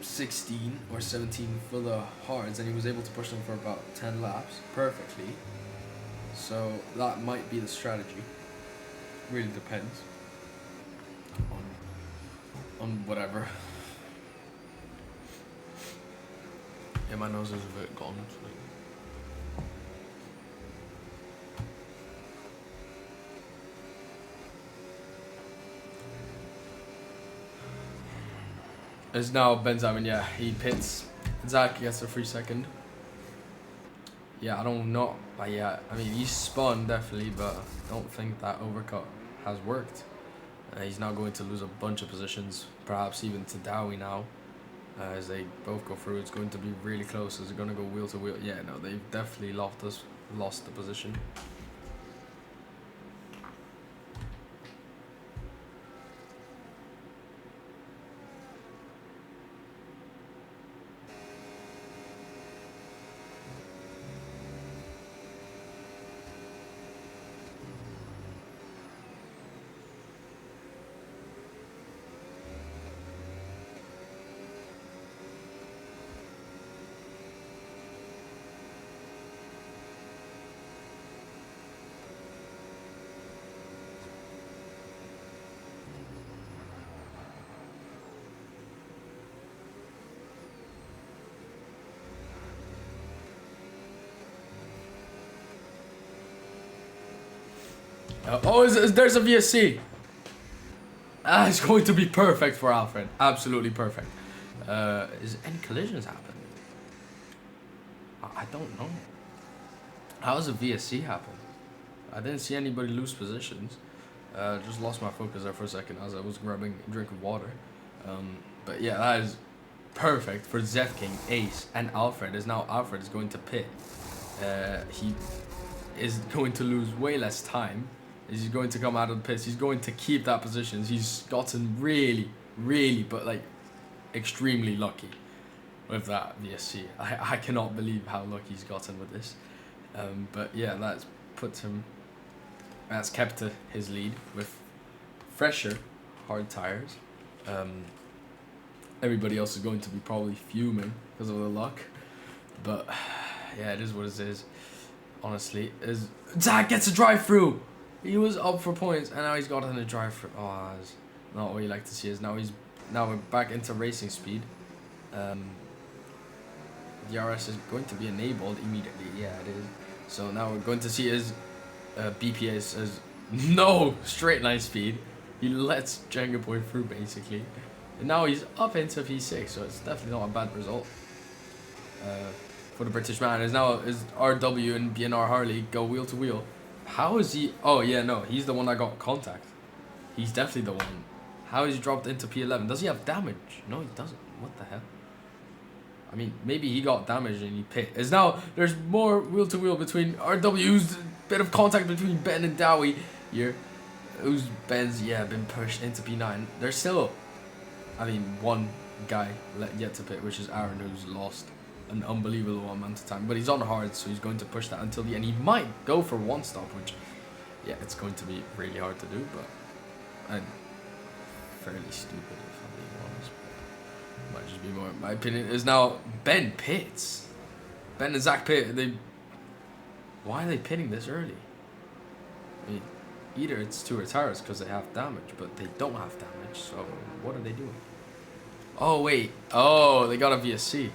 16 or 17 for the hards, and he was able to push them for about 10 laps perfectly. So that might be the strategy. Really depends on whatever. Yeah, my nose is a bit gone. is now Benjamin. Yeah, he pits. Zach gets a free second. Yeah, I don't know. But yeah, I mean, he spun definitely, but I don't think that overcut has worked. He's now going to lose a bunch of positions, perhaps even to Dhabi now. As they both go through, it's going to be really close. Is it going to go wheel to wheel? Yeah, no, they've definitely lost the position. There's a VSC. It's going to be perfect for Alfred. Absolutely perfect. Is any collisions happen? I don't know. How does a VSC happen? I didn't see anybody lose positions. Just lost my focus there for a second as I was grabbing a drink of water. But yeah, that is perfect for Zeth King, Ace, and Alfred. Alfred is going to pit. He is going to lose way less time. He's going to come out of the pits. He's going to keep that position. He's gotten really, but like extremely lucky with that VSC. I cannot believe how lucky he's gotten with this. But yeah, that's kept his lead with fresher hard tires. Everybody else is going to be probably fuming because of the luck. But yeah, it is what it is. Honestly, Zach gets a drive-through. He was up for points, and now he's gotten a drive-through. Oh, that's not what you like to see. Now we're back into racing speed. DRS is going to be enabled immediately. Yeah, it is. So now we're going to see his BPA says no straight line speed. He lets Jenga Boy through basically, and now he's up into P6. So it's definitely not a bad result. For the British man is RW and BNR Harley go wheel to wheel. How is he? Oh yeah, no, he's the one that got contact. He's definitely the one. How is he dropped into P11? Does he have damage? No, he doesn't. What the hell? I mean, maybe he got damaged and he pit. There's more wheel to wheel between RW's bit of contact between Ben and Dowie here. Who's Ben's been pushed into P9. There's still, I mean, one guy yet to pit, which is Aaron, who's lost an unbelievable amount of time, but he's on hard, so he's going to push that until the end. He might go for one stop, which it's going to be really hard to do, but fairly stupid if I'm being honest. Might just be more. My opinion is now Ben pits. Ben and Zach pit. Why are they pitting this early? I mean, either it's to retires because they have damage, but they don't have damage. So what are they doing? Oh wait. Oh, they got a VSC.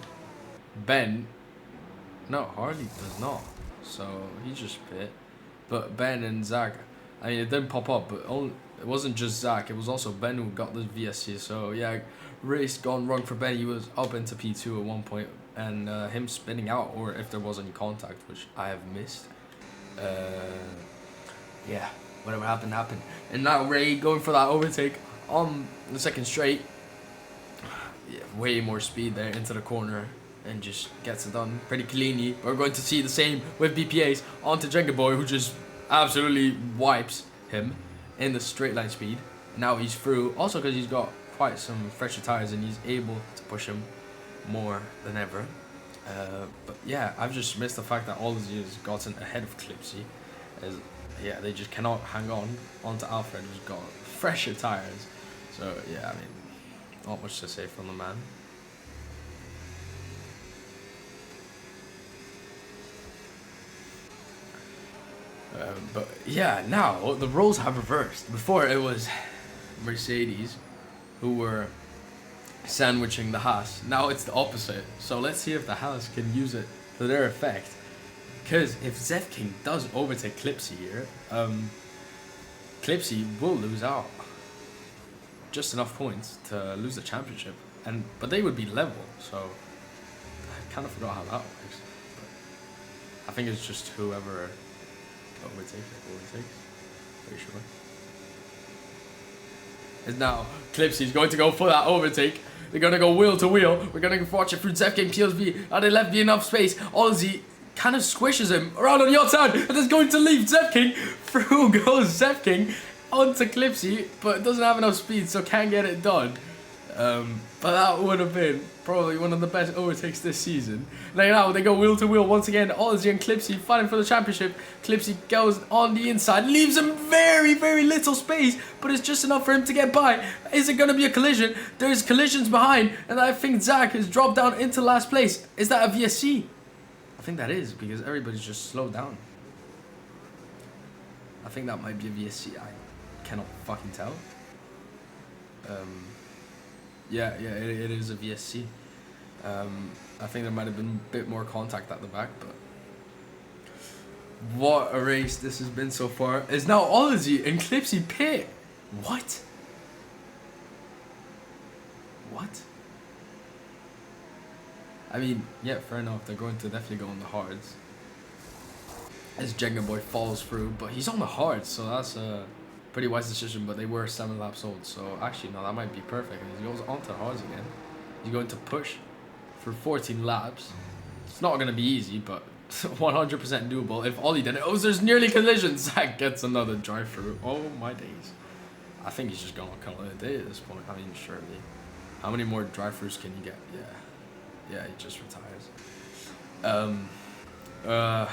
Ben, no, Harley does not, so he just pit. But Ben and Zach, I mean, it didn't pop up, but it wasn't just Zach, it was also Ben who got the VSC. So yeah, race gone wrong for Ben. He was up into P2 at one point, and him spinning out, or if there was any contact, which I have missed. Yeah, whatever happened. And now Ray going for that overtake on the second straight. Yeah, way more speed there into the corner. And just gets it done pretty cleanly. We're going to see the same with BPAs onto Jenga Boy, who just absolutely wipes him in the straight line speed. Now he's through, also because he's got quite some fresher tires and he's able to push him more than ever. But yeah, I've just missed the fact that all these years gotten ahead of Clipsy. They just cannot hang on onto Alfred, who's got fresher tires. So yeah, I mean, not much to say from the man. But yeah, now the roles have reversed. Before it was Mercedes who were sandwiching the Haas. Now it's the opposite. So let's see if the Haas can use it to their effect. Because if Zeth King does overtake Clipsy here, Clipsy will lose out. Just enough points to lose the championship. but they would be level. So I kind of forgot how that works. But I think it's just whoever overtakes. Pretty sure. And now Clipsy's going to go for that overtake. They're going to go wheel to wheel. We're going to watch it through Zefking PSV. And they left me enough space. Ozzy kind of squishes him around on the outside. And is going to leave Zefking. Through goes Zefking onto Clipsy. But doesn't have enough speed, so can't get it done. But that would have been probably one of the best overtakes this season. Now they go wheel to wheel once again. Ozzy and Clipsy fighting for the championship. Clipsy goes on the inside, leaves him very, very little space, but it's just enough for him to get by. Is it going to be a collision? There's collisions behind, and I think Zach has dropped down into last place. Is that a VSC? I think that is, because everybody's just slowed down. I think that might be a VSC. I cannot fucking tell. Yeah, it is a VSC. I think there might have been a bit more contact at the back, but what a race this has been so far. It's now Ozzy and Clipsy pit. What? I mean, yeah, fair enough. They're going to definitely go on the hards. As Jenga Boy falls through, but he's on the hards, so that's a pretty wise decision. But they were 7 laps old, so actually no, that might be perfect. He goes onto the hards again. He's going to push for 14 laps. It's not going to be easy, but 100% doable. If Ollie did it, oh, there's nearly collision. Zach gets another drive through. Oh my days! I think he's just going to call it a day at this point. I mean, surely. How many more drive throughs can you get? Yeah, he just retires. I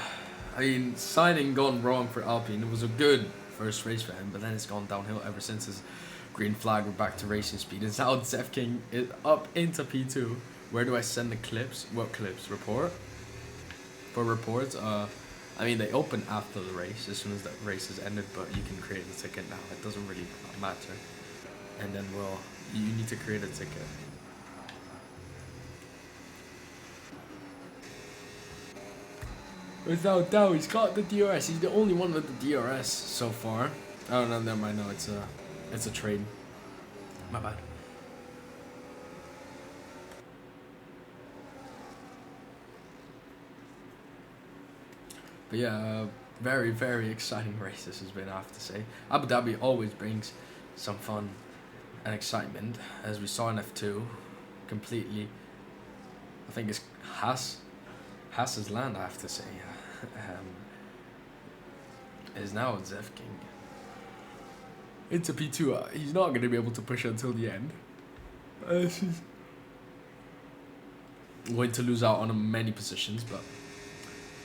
mean, signing gone wrong for Alpine. It was a good first race for him, but then it's gone downhill ever since his green flag. We're back to racing speed. And now Zefking is up into P2. Where do I send the clips? What clips? Report? For reports? I mean, they open after the race, as soon as the race is ended, but you can create a ticket now. It doesn't really matter. And then you need to create a ticket. Without doubt, he's got the DRS. He's the only one with the DRS so far. Oh no, never mind. No, it's a trade. My bad. But yeah, very, very exciting race this has been, I have to say. Abu Dhabi always brings some fun and excitement, as we saw in F2. Completely, I think it's Haas's land, I have to say. Is now Zefking into P2. He's not going to be able to push until the end. He's going to lose out on many positions, but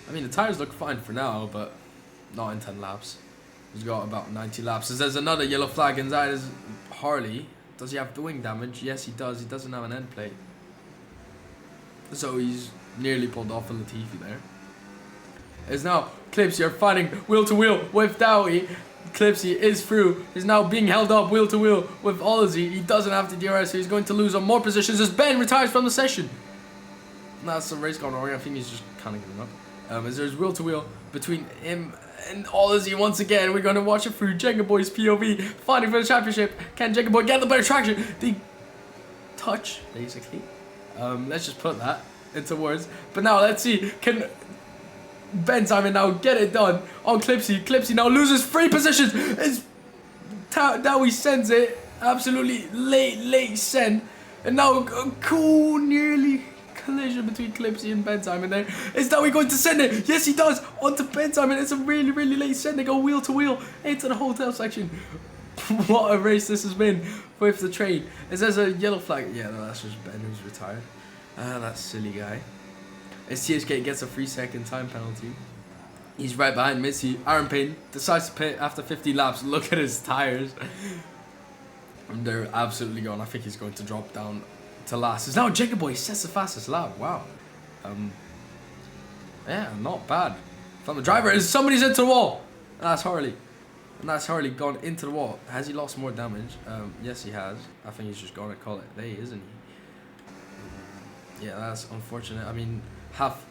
I mean, the tires look fine for now, but not in 10 laps. He's got about 90 laps. So there's another yellow flag inside his Harley. Does he have wing damage? Yes, he does. He doesn't have an end plate. So he's nearly pulled off a Latifi there. Is now Clipsy are fighting wheel to wheel with Dowie. Clipsy is through. Is now being held up wheel to wheel with Ozzy. He doesn't have the DRS, so he's going to lose on more positions as Ben retires from the session. That's the race gone wrong. I think he's just kind of giving up. As there's wheel to wheel between him and Ozzy once again. We're going to watch it through Jenga Boy's POV, fighting for the championship. Can Jenga Boy get the better traction? They touch, basically. Let's just put that into words. But now let's see, can Ben Simon now get it done on Clipsy? Clipsy now loses 3 positions. Now he sends it. Absolutely late send. And now a cool nearly collision between Clipsy and Ben Simon there. Is Dowie going to send it? Yes, he does. Onto Ben Simon. It's a really, really late send. They go wheel to wheel into the hotel section. What a race this has been with the train. It says a yellow flag. Yeah, no, that's just Ben who's retired. That silly guy. As THK gets a 3-second time penalty. He's right behind Missy. Aaron Payne decides to pit after 50 laps. Look at his tires. And they're absolutely gone. I think he's going to drop down to last. It's now Jacob Boy sets the fastest lap. Wow. Yeah, not bad. From the driver, is somebody's into the wall. And that's Harley. And that's Harley gone into the wall. Has he lost more damage? Yes, he has. I think he's just going to call it a day, isn't he? Yeah, that's unfortunate. I mean, half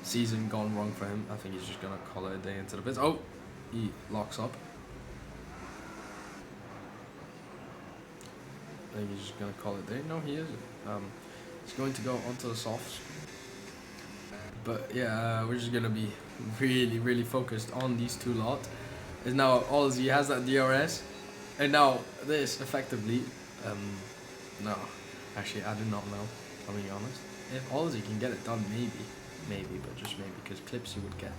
season gone wrong for him. I think he's just going to call it a day into the pits. Oh, he locks up. think he's just gonna call it there. No, he isn't. He's going to go onto the softs. But yeah, we're just gonna be really focused on these two lot. Is now Ozzy has that DRS, and now this effectively. No, actually I do not know. I'll be honest. If Ozzy can get it done, maybe, but just maybe, because Clipsy would get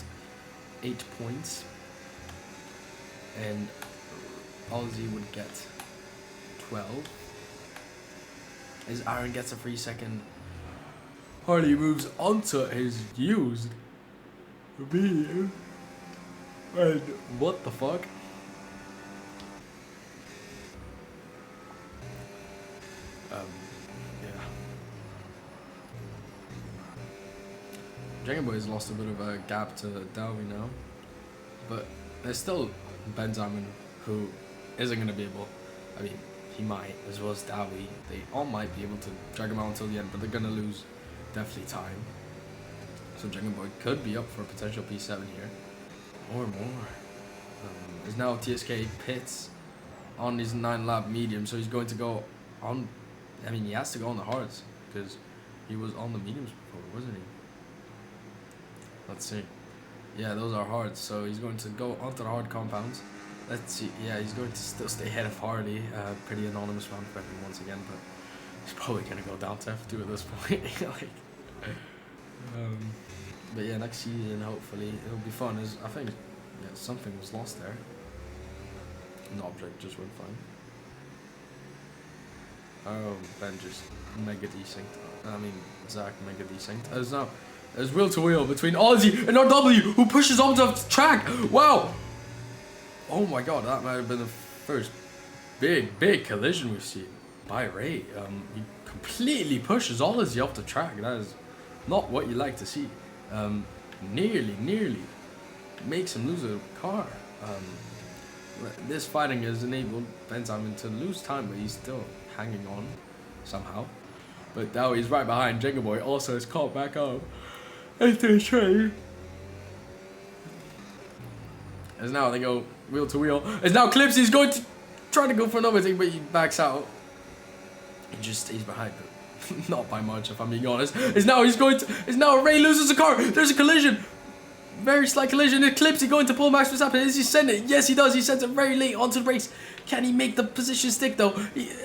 8 points, and Ozzy would get 12. As Aaron gets a free second, Harley moves onto his used medium. And what the fuck? Yeah. Dragon Boy has lost a bit of a gap to Dhabi now, but there's still Benjamin, who isn't going to be able. I mean, he might, as well as Dhabi. They all might be able to drag him out until the end, but they're going to lose definitely time. So Dragon Boy could be up for a potential P7 here, or more. There's now TSK pits on his 9-lap medium, so he's going to go on. I mean, he has to go on the hards because he was on the mediums before, wasn't he? Let's see. Yeah, those are hards, so he's going to go onto the hard compounds. Let's see. Yeah, he's going to still stay ahead of Harley. Pretty anonymous round for him once again, but he's probably going to go down to F2 at this point. But yeah, next season hopefully it'll be fun. I think something was lost there. An object just went fine. Oh, Ben just mega desynced. I mean, Zach mega desynced. There's wheel to wheel between Ozzy and RW, who pushes onto the track. Wow! Oh my god, that might have been the first big collision we've seen by Ray. He completely pushes Ozzy off the track. That is not what you like to see. Nearly makes him lose a car. This fighting has enabled Benjamin to lose time, but he's still hanging on somehow. But now he's right behind. Jenga Boy also is caught back up into the train. As now they go wheel to wheel. As now Clipsy's going to try to go for another thing, but he backs out. He just stays behind him. Not by much, if I'm being honest. As now Ray loses the car. There's a collision. Very slight collision. Clipsy going to pull Max Verstappen. Is he send it? Yes, he does. He sends it very late onto the race. Can he make the position stick though?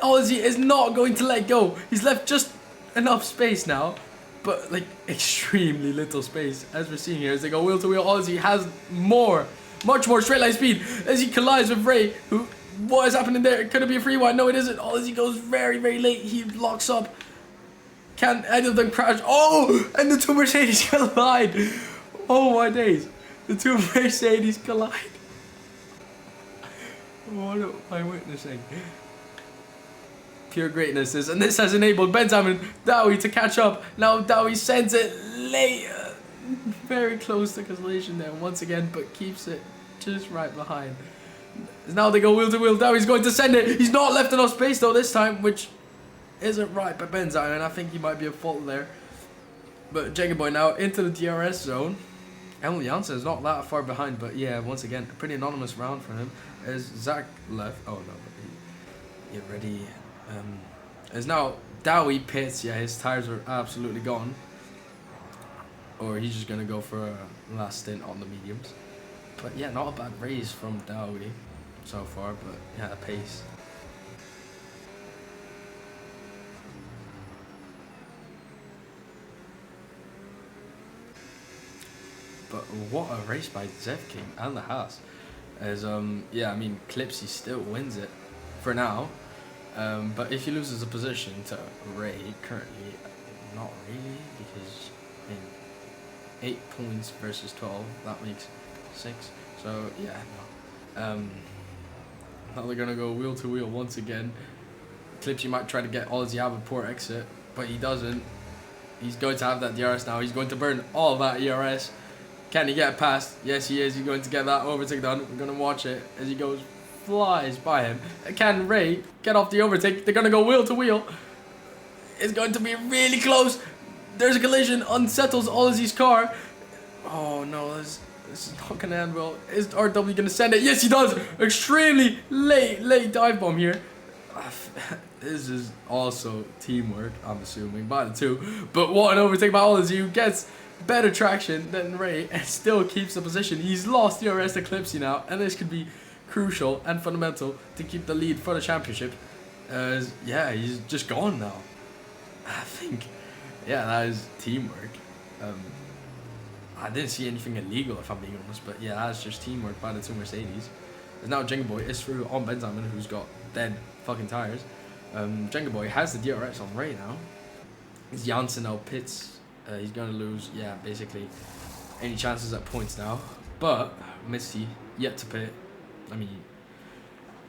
Ozzy is not going to let go. He's left just enough space now, but like extremely little space. As we're seeing here, as they go wheel to wheel, Ozzy has much more straight line speed as he collides with Ray. What is happening there? Could it be a free wide? No, it isn't. Ozzy goes very late. He locks up. Can any of them crash? Oh, and the two Mercedes collide. Oh my days. The two Mercedes collide. What am I witnessing? Pure greatness is, and this has enabled Benjamin Dowie to catch up. Now Dowie sends it late. Very close to collision there once again, but keeps it just right behind. Now they go wheel to wheel. Dowie's going to send it. He's not left enough space though this time, which isn't right by Benjamin. I think he might be at fault there. But Jenga Boy now into the DRS zone. Emily Janssen is not that far behind, but yeah, once again, a pretty anonymous round for him. As Zach left, oh no, but he ready. As now Dowie pits, yeah, his tires are absolutely gone. Or he's just gonna go for a last stint on the mediums. But yeah, not a bad race from Dowie so far, but yeah, a pace. But what a race by Zev King and the Haas. As yeah, I mean Clipsy still wins it for now. But if he loses a position to Ray currently, not really, because I mean 8 points versus 12, that makes 6. So yeah, no. Now they're gonna go wheel to wheel once again. Clipsy might try to get Ozzy out of a poor exit, but he doesn't. He's going to have that DRS now. He's going to burn all that ERS. Can he get past? Yes, he is. He's going to get that overtake done. We're going to watch it as he flies by him. Can Ray get off the overtake? They're going to go wheel to wheel. It's going to be really close. There's a collision. Unsettles Ozzy's car. Oh, no. This is not going to end well. Is RW going to send it? Yes, he does. Extremely late dive bomb here. This is also teamwork, I'm assuming, by the two. But what an overtake by Ology, who gets better traction than Ray and still keeps the position. He's lost DRS to Clipsy now, and this could be crucial and fundamental to keep the lead for the championship. Yeah, he's just gone now. I think, yeah, that is teamwork. I didn't see anything illegal, if I'm being honest, but yeah, that's just teamwork by the two Mercedes. And now Jenga Boy is through on Benjamin, who's got dead fucking tires. Jenga Boy has the DRS on Ray now. Janssen now pits. He's going to lose, yeah, basically any chances at points now. But Misty yet to pit. I mean,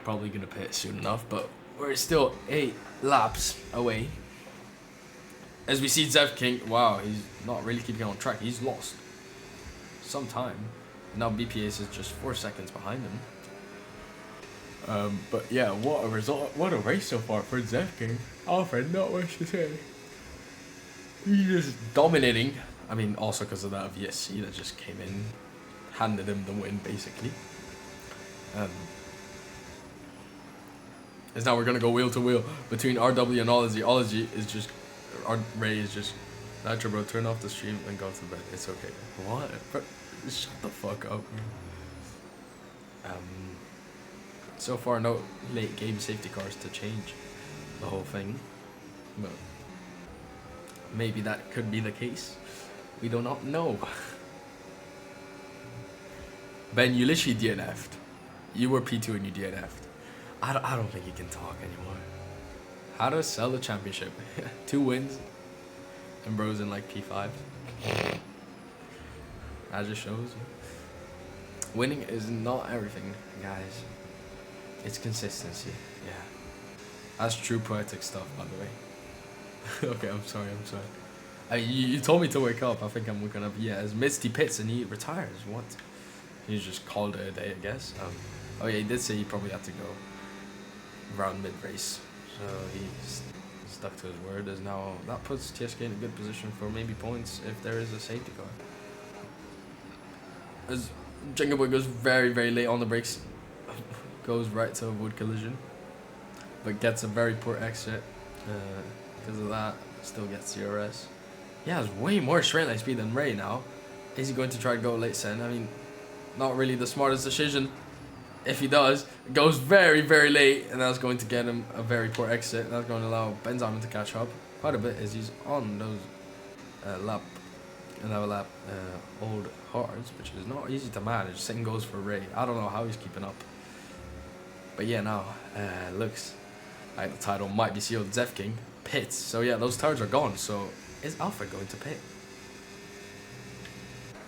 probably going to pit soon enough, but we're still 8 laps away. As we see Zev King, wow, he's not really keeping on track. He's lost some time. Now BPS is just 4 seconds behind him. But yeah, what a result, what a race so far for Zev King. Alfred, not much to say. He's just dominating. I mean, also because of that VSC that just came in, handed him the win basically. As now we're gonna go wheel to wheel between RW and Ology. Ology is just, Ray is just, Nitro bro, turn off the stream and go to bed. It's okay. What? Bro, shut the fuck up. So far, no late game safety cars to change the whole thing, but maybe that could be the case. We do not know. Ben, you literally DNF'd. You were P2 and you DNF'd. I don't think you can talk anymore. How to sell the championship. 2 wins. And bro's in like P5. That just shows you. Winning is not everything, guys. It's consistency. Yeah. That's true poetic stuff, by the way. Okay, I'm sorry. You told me to wake up. I think I'm waking up. Yeah, as Misty pits and he retires. What? He just called it a day, I guess. Oh yeah, he did say he probably had to go around mid-race. So he stuck to his word. As now that puts TSK in a good position for maybe points if there is a safety car. As Jenga Boy goes very, very late on the brakes. Goes right to a wood collision. But gets a very poor exit. Because of that, still gets DRS. He has way more straight line speed than Ray now. Is he going to try to go late send? I mean, not really the smartest decision. If he does, it goes very, very late, and that's going to get him a very poor exit. That's going to allow Benjamin to catch up quite a bit as he's on those another lap old hards, which is not easy to manage. Same goes for Ray. I don't know how he's keeping up. But yeah, now looks like the title might be sealed. Zev King pits. So yeah, those tires are gone. So is Alpha going to pit?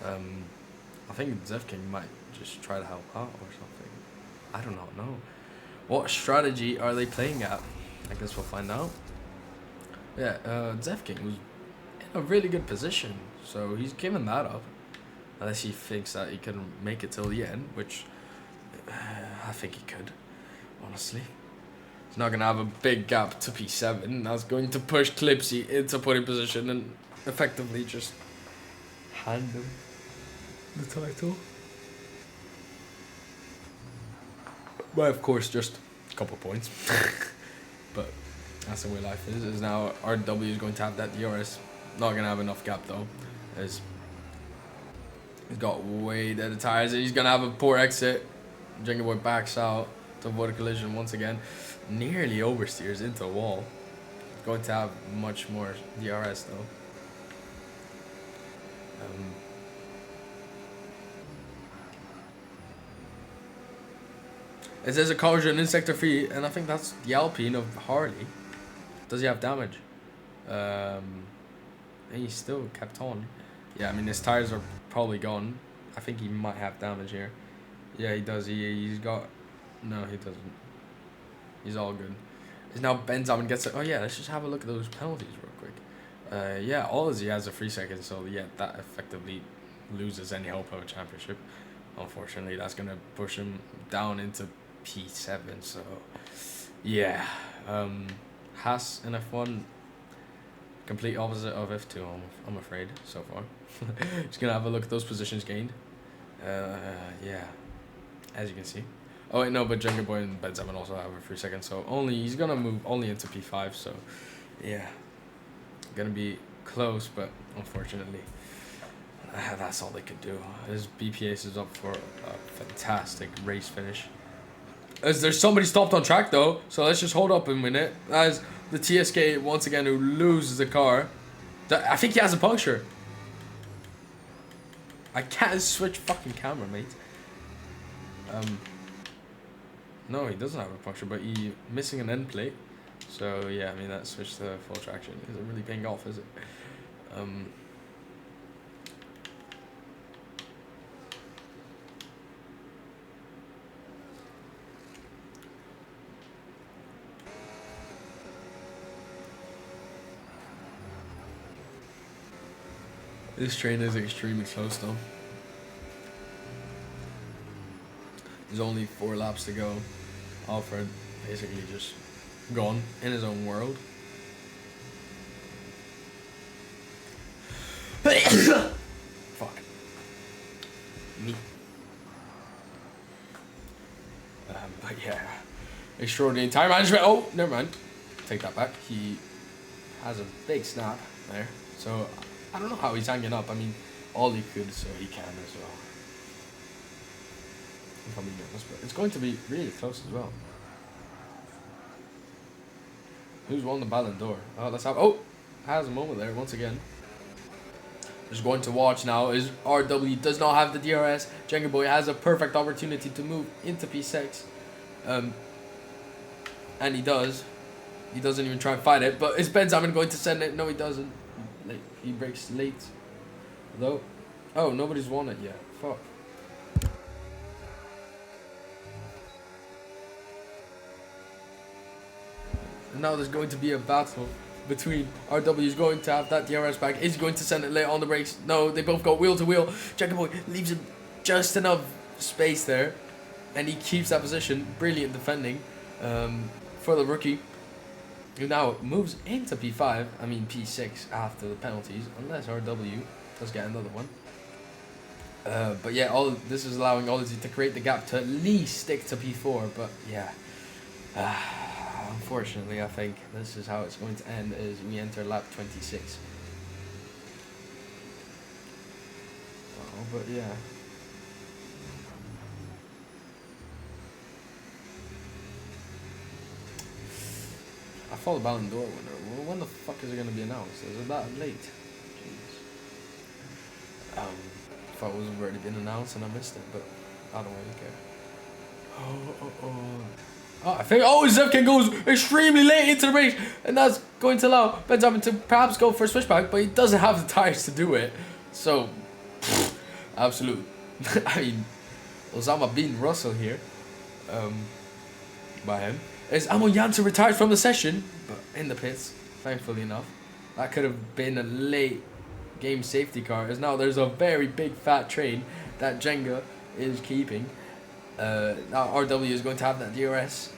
I think Zev King might just try to help out or something. I do not know. What strategy are they playing at? I guess we'll find out. Yeah, Zev King was in a really good position. So he's given that up. Unless he thinks that he can make it till the end, which I think he could, honestly. He's not going to have a big gap to P7. That's going to push Clipsy into podium position and effectively just hand him the title. But of course, just a couple points. But that's the way life is now RW is going to have that DRS. Not going to have enough gap though. As he's got way dead tires. He's going to have a poor exit. Jenga Boy backs out to avoid a collision once again. Nearly oversteers into a wall. He's going to have much more DRS though. It says a collision in sector 3, and I think that's the Alpine of Harley. Does he have damage? And he still kept on. Yeah, I mean his tires are probably gone. I think he might have damage here. Yeah, he does. He's got. No, he doesn't. He's all good. It's now Benjamin gets it. Oh yeah, let's just have a look at those penalties real quick. Yeah, all he has a 3 seconds, so yeah, that effectively loses any hope of a championship. Unfortunately, that's gonna push him down into P7. So yeah, Haas in F1, complete opposite of F2. I'm afraid so far. Just gonna have a look at those positions gained. Yeah, as you can see, Oh wait, no, but Jenga Boy and Benzema also have a free second, so he's gonna move only into P5. So yeah, gonna be close, but unfortunately, that's all they could do. His BPS is up for a fantastic race finish. As there's somebody stopped on track though, so let's just hold up a minute. As the TSK once again who loses the car. I think he has a puncture. I can't switch fucking camera, mate. No, he doesn't have a puncture, but he's missing an end plate. So yeah, I mean that switch to full traction isn't really paying off, is it? This train is extremely close though. There's only 4 laps to go. Alfred basically just gone in his own world. Fuck. Me. But yeah. Extraordinary time management. Oh, never mind. Take that back. He has a big snap there. So I don't know how he's hanging up. I mean, all he could, so he can as well. If I'm being honest, but it's going to be really close as well. Who's won the Ballon d'Or? Oh, let's have. Oh, has a moment there once again. Just going to watch now is RW does not have the DRS. Jenga Boy has a perfect opportunity to move into P6, and he does. He doesn't even try and fight it, but is Benzema going to send it? No, he doesn't. He breaks late. Though. Oh, nobody's won it yet. Fuck. And now there's going to be a battle between RW is going to have that DRS back. Is he going to send it late on the brakes? No, they both go wheel to wheel. Jenga Boy leaves him just enough space there, and he keeps that position. Brilliant defending for the rookie, who now moves into P5, I mean P6 after the penalties, unless RW does get another one. But yeah, all this is allowing Ology to create the gap to at least stick to P4, but yeah. Unfortunately, I think this is how it's going to end, as we enter lap 26. Oh, but yeah. I thought the Ballon d'Or winner. Well, when the fuck is it going to be announced? Is it that late? Jeez. I thought it was already been announced and I missed it, but I don't really care. Oh, I think, Zevkin goes extremely late into the race, and that's going to allow Benzema to perhaps go for a switchback, but he doesn't have the tires to do it. So, absolute. I mean, Osama bin Russell here, by him. As Amo Janssen retires from the session, but in the pits, thankfully enough. That could have been a late game safety car, as now there's a very big fat train that Jenga is keeping. Now RW is going to have that DRS,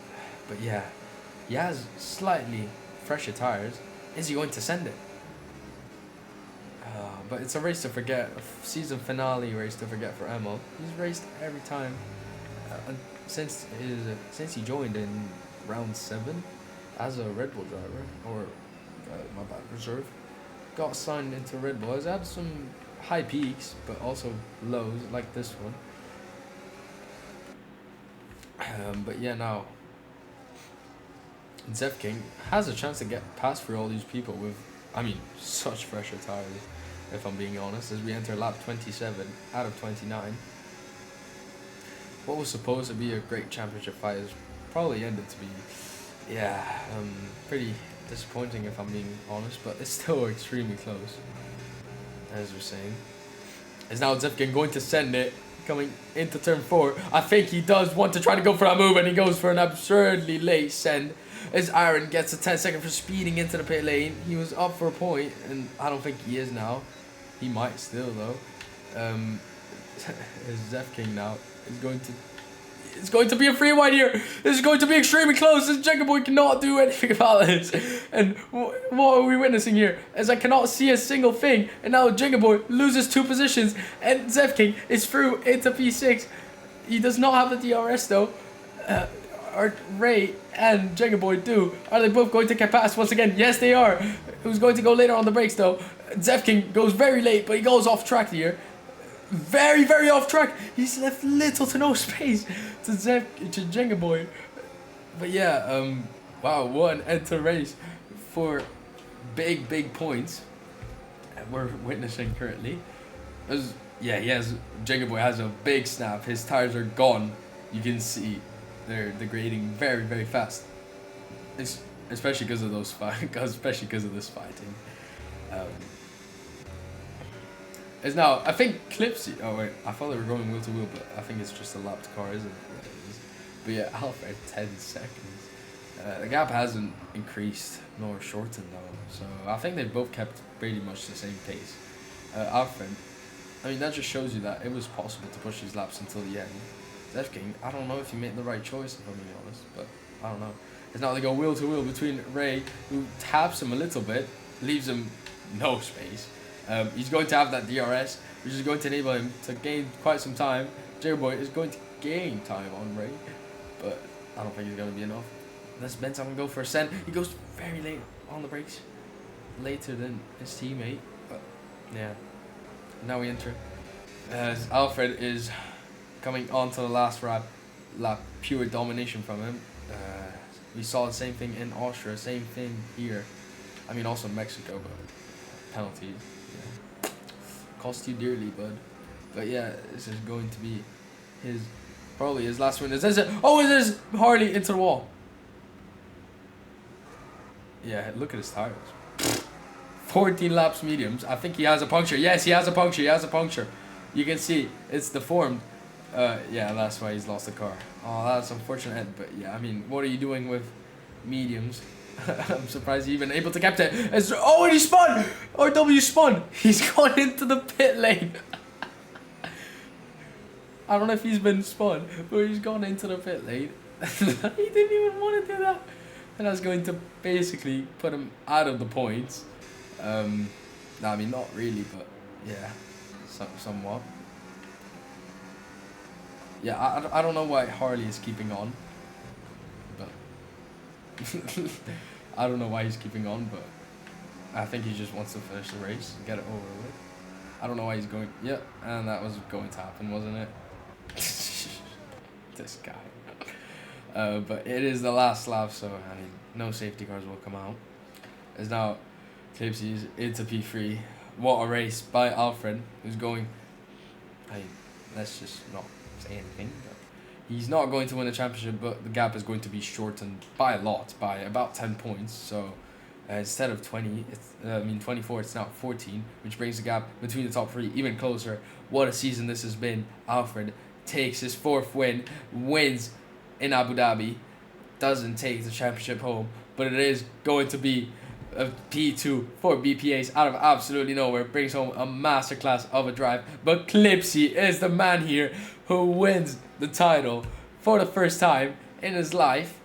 but yeah, he has slightly fresher tires. Is he going to send it? But it's a race to forget, a season finale race to forget for Emil. He's raced every time since he joined in round 7 as a Red Bull driver, or my bad, reserve. Got signed into Red Bull. He's had some high peaks, but also lows like this one. But yeah, now Zef King has a chance to get past through all these people with, I mean, such fresher tires, if I'm being honest, as we enter lap 27 out of 29. What was supposed to be a great championship fight has probably ended to be, pretty disappointing, if I'm being honest, but it's still extremely close, as we're saying. Is now Zefkin going to send it, coming into turn 4. I think he does want to try to go for that move, and he goes for an absurdly late send. As Aaron gets a 10-second for speeding into the pit lane. He was up for a point, and I don't think he is now. He might still, though. Is Zefking now is going to... It's going to be a free wide here. This is going to be extremely close. This Jenga Boy cannot do anything about this. And what are we witnessing here? As I cannot see a single thing. And now Jenga Boy loses 2 positions. And Zefking is through into P6. He does not have the DRS though. Are Ray and Jenga Boy do? Are they both going to get past once again? Yes, they are. Who's going to go later on the brakes though? Zefking goes very late, but he goes off track here. Very, very off track. He's left little to no space to Jenga Boy. But yeah, wow, what an end to the race for big points we're witnessing currently. Jenga Boy has a big snap. His tires are gone. You can see they're degrading very, very fast. Especially because of this fighting. Is now, I think Clipsy. Oh wait, I thought they were going wheel to wheel, but I think it's just a lapped car, isn't it? Yeah, it is. But yeah, Alfred 10 seconds. The gap hasn't increased nor shortened though, so I think they both kept pretty much the same pace. Alfred, I mean that just shows you that it was possible to push these laps until the end. Zef King, I don't know if he made the right choice if I'm being honest, but I don't know. It's now they go wheel to wheel between Ray, who taps him a little bit, leaves him no space. He's going to have that DRS, which is going to enable him to gain quite some time. J-Boy is going to gain time on Ray, but I don't think it's going to be enough. Unless Ben's going to go for a send. He goes very late on the brakes, later than his teammate, but yeah. Now we enter as Alfred is coming on to the last lap, pure domination from him. We saw the same thing in Austria, same thing here. I mean also in Mexico, but penalties. Yeah. Cost you dearly, bud. But yeah, this is going to be probably his last win. Is it? Oh, it is Harley into the wall. Yeah, look at his tires. 14 laps mediums. I think he has a puncture. Yes, he has a puncture. He has a puncture. You can see it's deformed. Yeah, that's why he's lost the car. Oh, that's unfortunate. But yeah, I mean, what are you doing with mediums? I'm surprised he's even able to capture it. Oh, and he spun! RW spun! He's gone into the pit lane. I don't know if he's been spun, but he's gone into the pit lane. He didn't even want to do that. And that's going to basically put him out of the points. No, I mean, not really, but yeah, somewhat. Yeah, I don't know why Harley is keeping on, but I don't know why he's keeping on, but I think he just wants to finish the race and get it over with. I don't know why he's going. Yeah, and that was going to happen, wasn't it? This guy. But it is the last lap, so I mean, no safety cars will come out. It's now Clipsy's into P3. What a race by Alfred, who's going. Let's just not say anything. But he's not going to win the championship, but the gap is going to be shortened by a lot, by about 10 points. So instead of 20, 24, it's now 14, which brings the gap between the top three even closer. What a season this has been. Alfred takes his 4th win, wins in Abu Dhabi, doesn't take the championship home, but it is going to be a P2 for BPAs out of absolutely nowhere. Brings home a masterclass of a drive, but Clipsy is the man here who wins the title for the first time in his life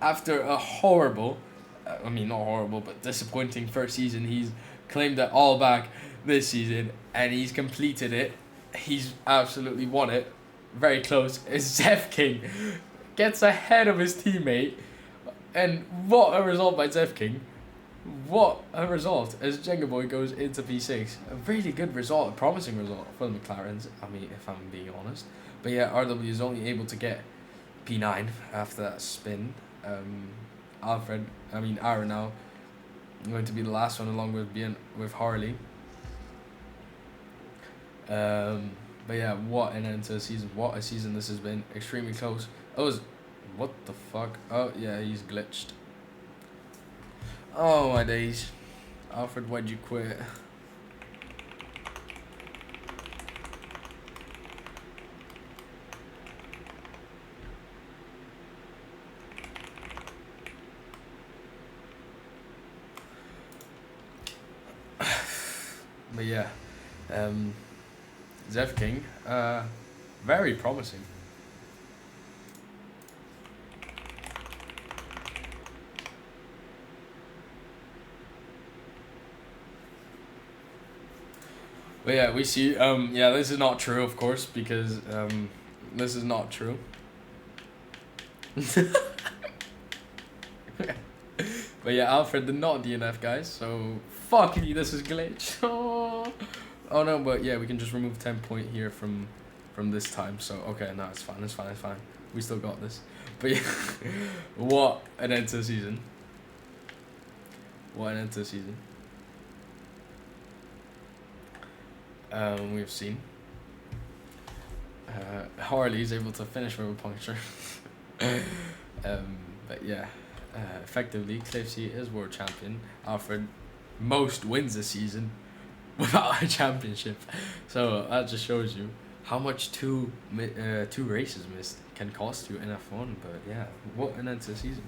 after a horrible, not horrible, but disappointing first season. He's claimed it all back this season and he's completed it. He's absolutely won it. Very close. Zef King gets ahead of his teammate, and what a result by Zef King. What a result as Jenga Boy goes into P6. A really good result, a promising result for the McLarens, I mean, if I'm being honest. But yeah, RW is only able to get P9 after that spin. Aaron now going to be the last one along with Harley. But yeah, what an end to the season. What a season this has been. Extremely close. What the fuck? Oh yeah, he's glitched. Oh my days. Alfred, why'd you quit? But yeah, Zef King, very promising. But yeah, we see, this is not true, of course, because this is not true. But yeah, Alfred did not DNF, guys. So fuck me, this is glitch. Oh no, but yeah, we can just remove 10 point here from this time. So okay, no, it's fine. It's fine. It's fine. We still got this. But yeah, what an end to the season. What an end to the season. We've seen Harley's able to finish with a puncture. But yeah, effectively, Cliffsy is world champion. Alfred, most wins this season without a championship. So that just shows you how much two races missed can cost you in F1. But yeah, what an end to the season.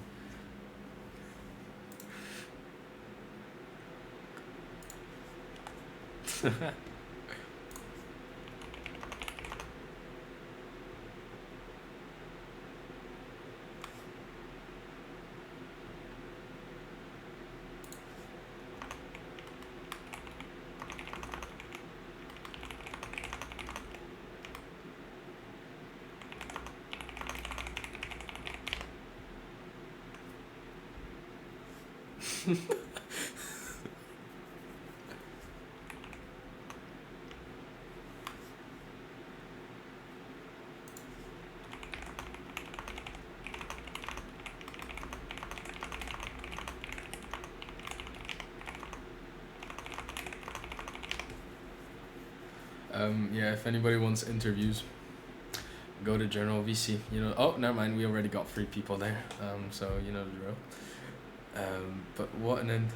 Yeah, if anybody wants interviews, go to General VC. You know, oh, never mind, we already got 3 people there. So you know the drill. But what an end.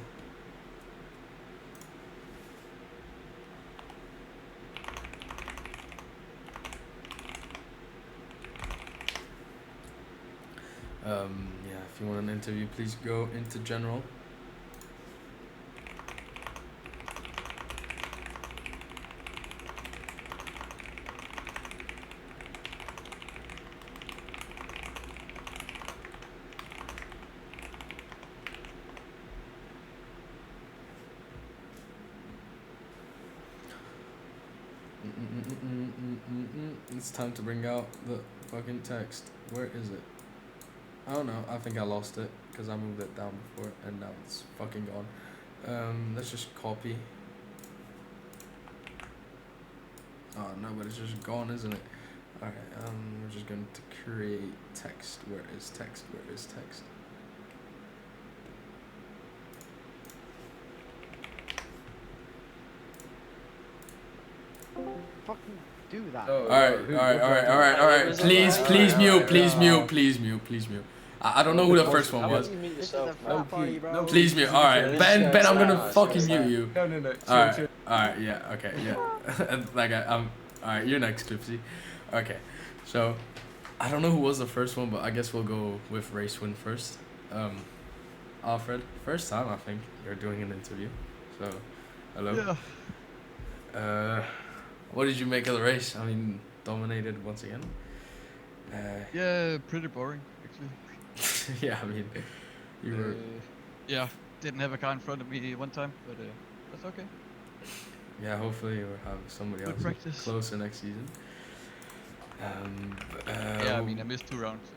Yeah, if you want an interview, please go into General. It's time to bring out the fucking text. Where is it? Oh no, I think I lost it because I moved it down before and now it's fucking gone. Let's just copy. Oh no, but it's just gone, isn't it? Alright, we're just going to create text. Where is text? Where is text? Fucking do that. Oh, Alright. Please mute. I don't know who the first one was. This is a frat party, bro. Please mute. Alright, Ben, I'm gonna fucking mute you. No. Alright, yeah, okay, yeah. Like alright, you're next, Tripsy. Okay, so I don't know who was the first one, but I guess we'll go with race win first. Alfred, first time I think you're doing an interview. So, hello. Yeah. What did you make of the race? I mean, dominated once again. Yeah, pretty boring actually. Yeah, I mean, you were. Yeah, didn't have a car in front of me one time, but that's okay. Yeah, hopefully you'll have somebody Good else practice. closer next season. Yeah, I mean I missed 2 rounds.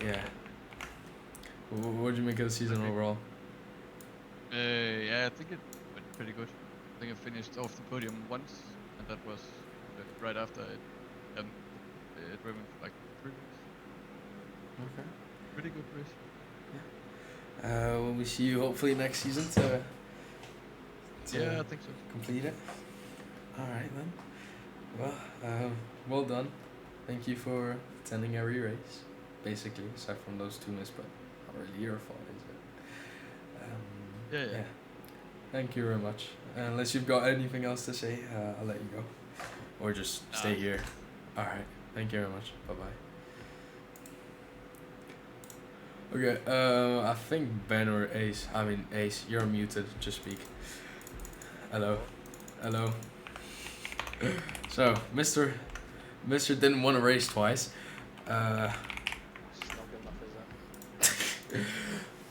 Yeah. What did you make of the season Okay. overall? Yeah, I think it went pretty good. I think I finished off the podium once, and that was right after it hadn't driven for like 3 weeks. Okay. Pretty good race. Will we see you hopefully next season to Yeah, I think so. complete it? Alright then. Well, well done. Thank you for attending every race, basically, aside from those 2 missed, but not really your fault, is it? Yeah. Thank you very much. Unless you've got anything else to say, I'll let you go. Or just stay here. Alright, thank you very much. Bye-bye. Okay, I think Ben or Ace, Ace, you're muted, just speak. Hello. So, Mr. didn't want to race twice.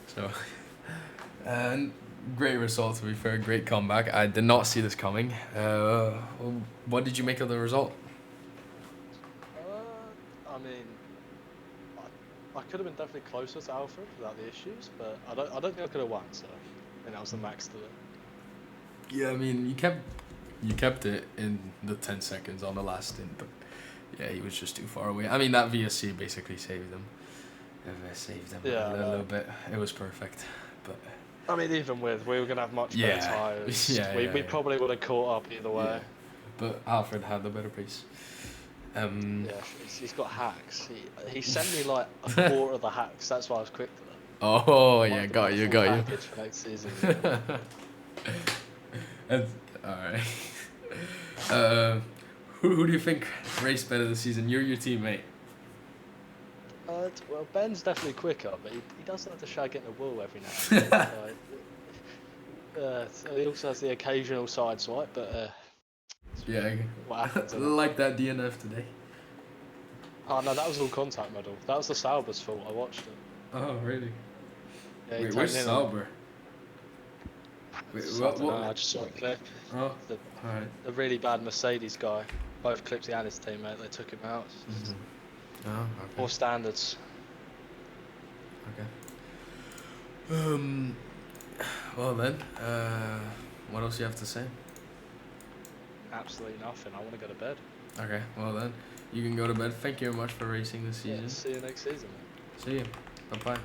So, and great result, to be fair, great comeback. I did not see this coming. What did you make of the result? I mean, I could have been definitely closer to Alfred without the issues, but I don't think I could have won. So, I think that was the max to it. Yeah, I mean, you kept it in the 10 seconds on the last stint, but yeah, he was just too far away. I mean, that VSC basically saved him. Saved him a little bit. It was perfect, but. I mean, even with we were gonna have much better tires. We probably would have caught up either way. Yeah. But Alfred had the better pace. Yeah, he's got hacks. He sent me like a quarter of the hacks. That's why I was quick to them. Oh yeah, got you. Package for next season. That's alright. Who do you think raced better this season? You're your teammate. Well, Ben's definitely quicker, but he does like to shag it in the wall every now and then. So he also has the occasional side swipe, but yeah, what happens? Like that DNF today. Oh no, that was all contact medal. That was the Sauber's fault. I watched it. Oh really? Yeah, wait, where's Sauber? Wait, what? I just saw a clip. Oh, alright. The really bad Mercedes guy, both Clipsy and his teammate, they took him out. Oh, okay. More standards. Okay. Well then, what else do you have to say? Absolutely nothing. I want to go to bed. Okay, well then, you can go to bed. Thank you very much for racing this season. Yeah, see you next season. See you. Bye-bye.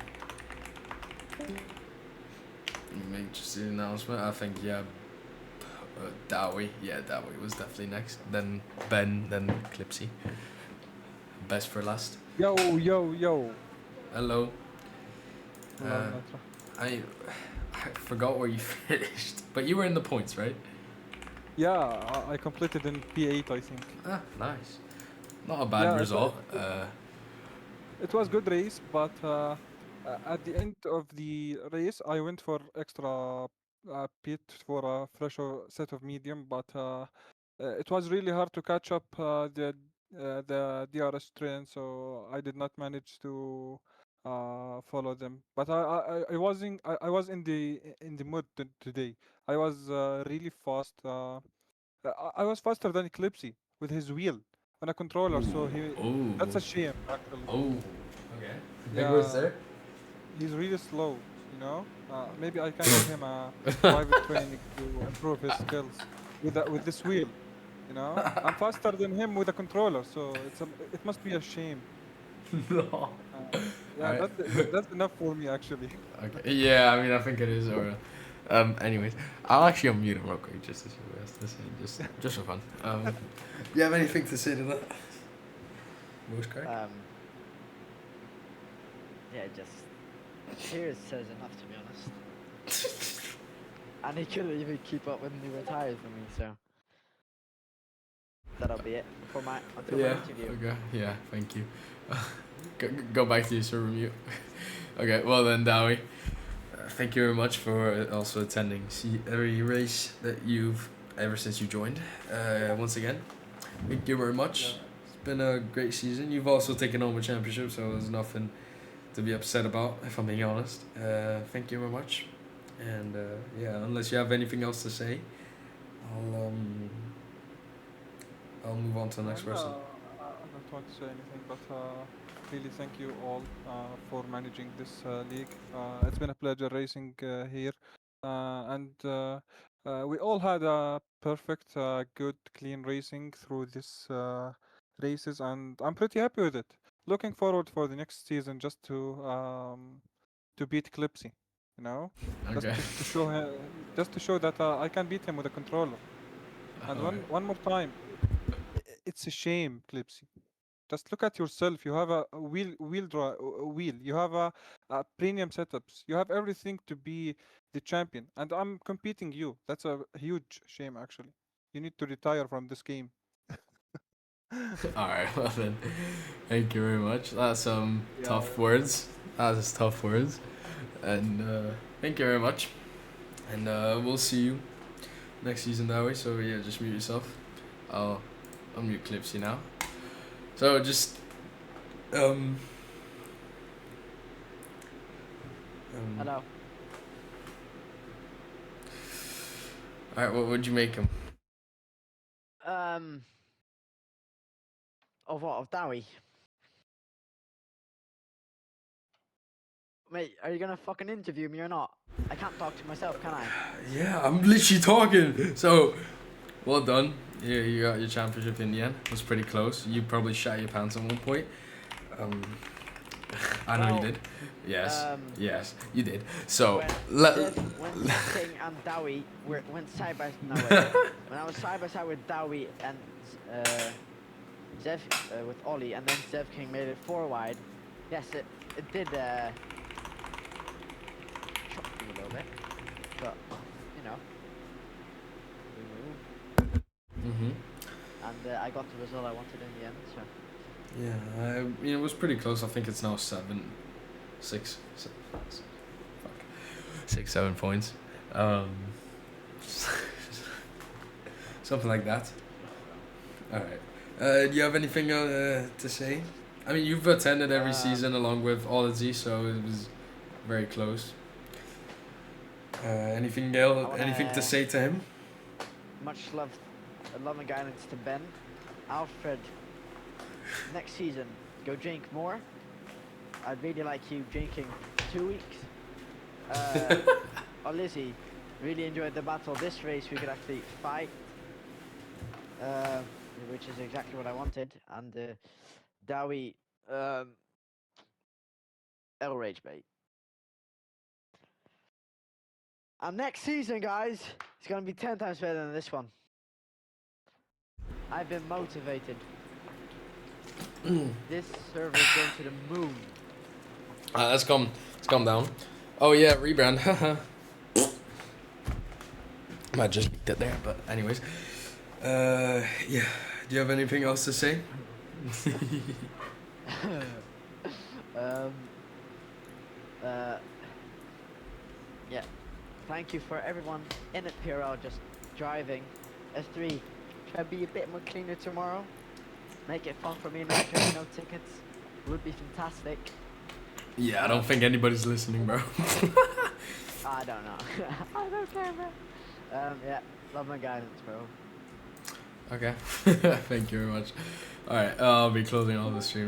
Make just the announcement. I think, Dowie. Yeah, Dowie was definitely next. Then Ben, then Clipsy. Best for last. Yo. Hello. Hello, I forgot where you finished, but you were in the points, right? Yeah, I completed in P8, I think. Ah, nice. Not a bad result. It was good race, but at the end of the race, I went for extra pit for a fresh set of medium, but it was really hard to catch up the DRS train, so I did not manage to follow them. But I was in the mood today. I was really fast. I was faster than Eclipsy with his wheel on a controller, so that's a shame actually. Oh, okay. Big Yeah, words there. he's really slow, you know. Maybe I can give him a private training to improve his skills with this wheel. You know, I'm faster than him with a controller, so it must be a shame. No. Yeah, Alright. that's enough for me actually. Okay. Yeah, I mean, I think it is. Or, anyways, I'll actually unmute him real quick just to see what he has to say, just for fun. Do you have anything to say to that? Most correct. Yeah, just tears says enough to be honest. And he couldn't even keep up with new tires for me, so that'll be it for my interview. Okay. Yeah. Thank you. Go back to your server mute. Okay. Well then, Dowie. Thank you very much for also attending every race that you've ever since you joined. Once again, thank you very much. Yeah. It's been a great season. You've also taken home a championship, so there's nothing to be upset about, if I'm being honest. Thank you very much. And unless you have anything else to say, I'll move on to the next person. I don't want to say anything, but really thank you all for managing this league. It's been a pleasure racing here, and we all had a perfect, good, clean racing through this races, and I'm pretty happy with it. Looking forward for the next season just to beat Clipsy, you know, Okay. just to show that I can beat him with a controller. And one more time, it's a shame, Clipsy. Just look at yourself. You have a wheel. You have a premium setups. You have everything to be the champion, and I'm competing you. That's a huge shame, actually. You need to retire from this game. All right. Well then, thank you very much. That's tough words. That's tough words, and thank you very much. And we'll see you next season that way. So yeah, just mute yourself. I'll mute Clipsy now. So just Hello. Alright, what would you make him? Of what? Of Dowie? Mate, are you gonna fucking interview me or not? I can't talk to myself, can I? Yeah, I'm literally talking. So, well done. Yeah, you got your championship in the end. It was pretty close. You probably shat your pants at one point. I know you Well, did. Yes, yes, you did. When So, when King and Dowie went side by no wait. When I was side by side with Dowie and Zev with Ollie, and then Zev King made it 4 wide. Yes, it did shock me a little bit, but you know, we moved, Mhm. and I got the result I wanted in the end. So Yeah, it was pretty close. I think it's now 6, 7 points. Something like that. All right. Do you have anything to say? I mean, you've attended every season along with Ology, so it was very close. Anything, Gail? Anything to say to him? much love and guidance to Ben, Alfred. Next season, go drink more. I'd really like you drinking 2 weeks. Or Lizzie, really enjoyed the battle. This race we could actually fight, which is exactly what I wanted. And Dowie, L Rage bait. And next season, guys, it's gonna be 10 times better than this one. I've been motivated. This server is going to the moon. Let's calm down. Oh yeah, rebrand. Haha. Might just beat that there, but anyways. Yeah. Do you have anything else to say? Yeah. Thank you for everyone in at PRL just driving. S3, try to be a bit more cleaner tomorrow. Make it fun for me, make sure no tickets. Would be fantastic. Yeah, I don't think anybody's listening, bro. I don't know. I don't care, bro. Yeah, love my guidance, bro. Okay. Thank you very much. Alright, I'll be closing all the stream.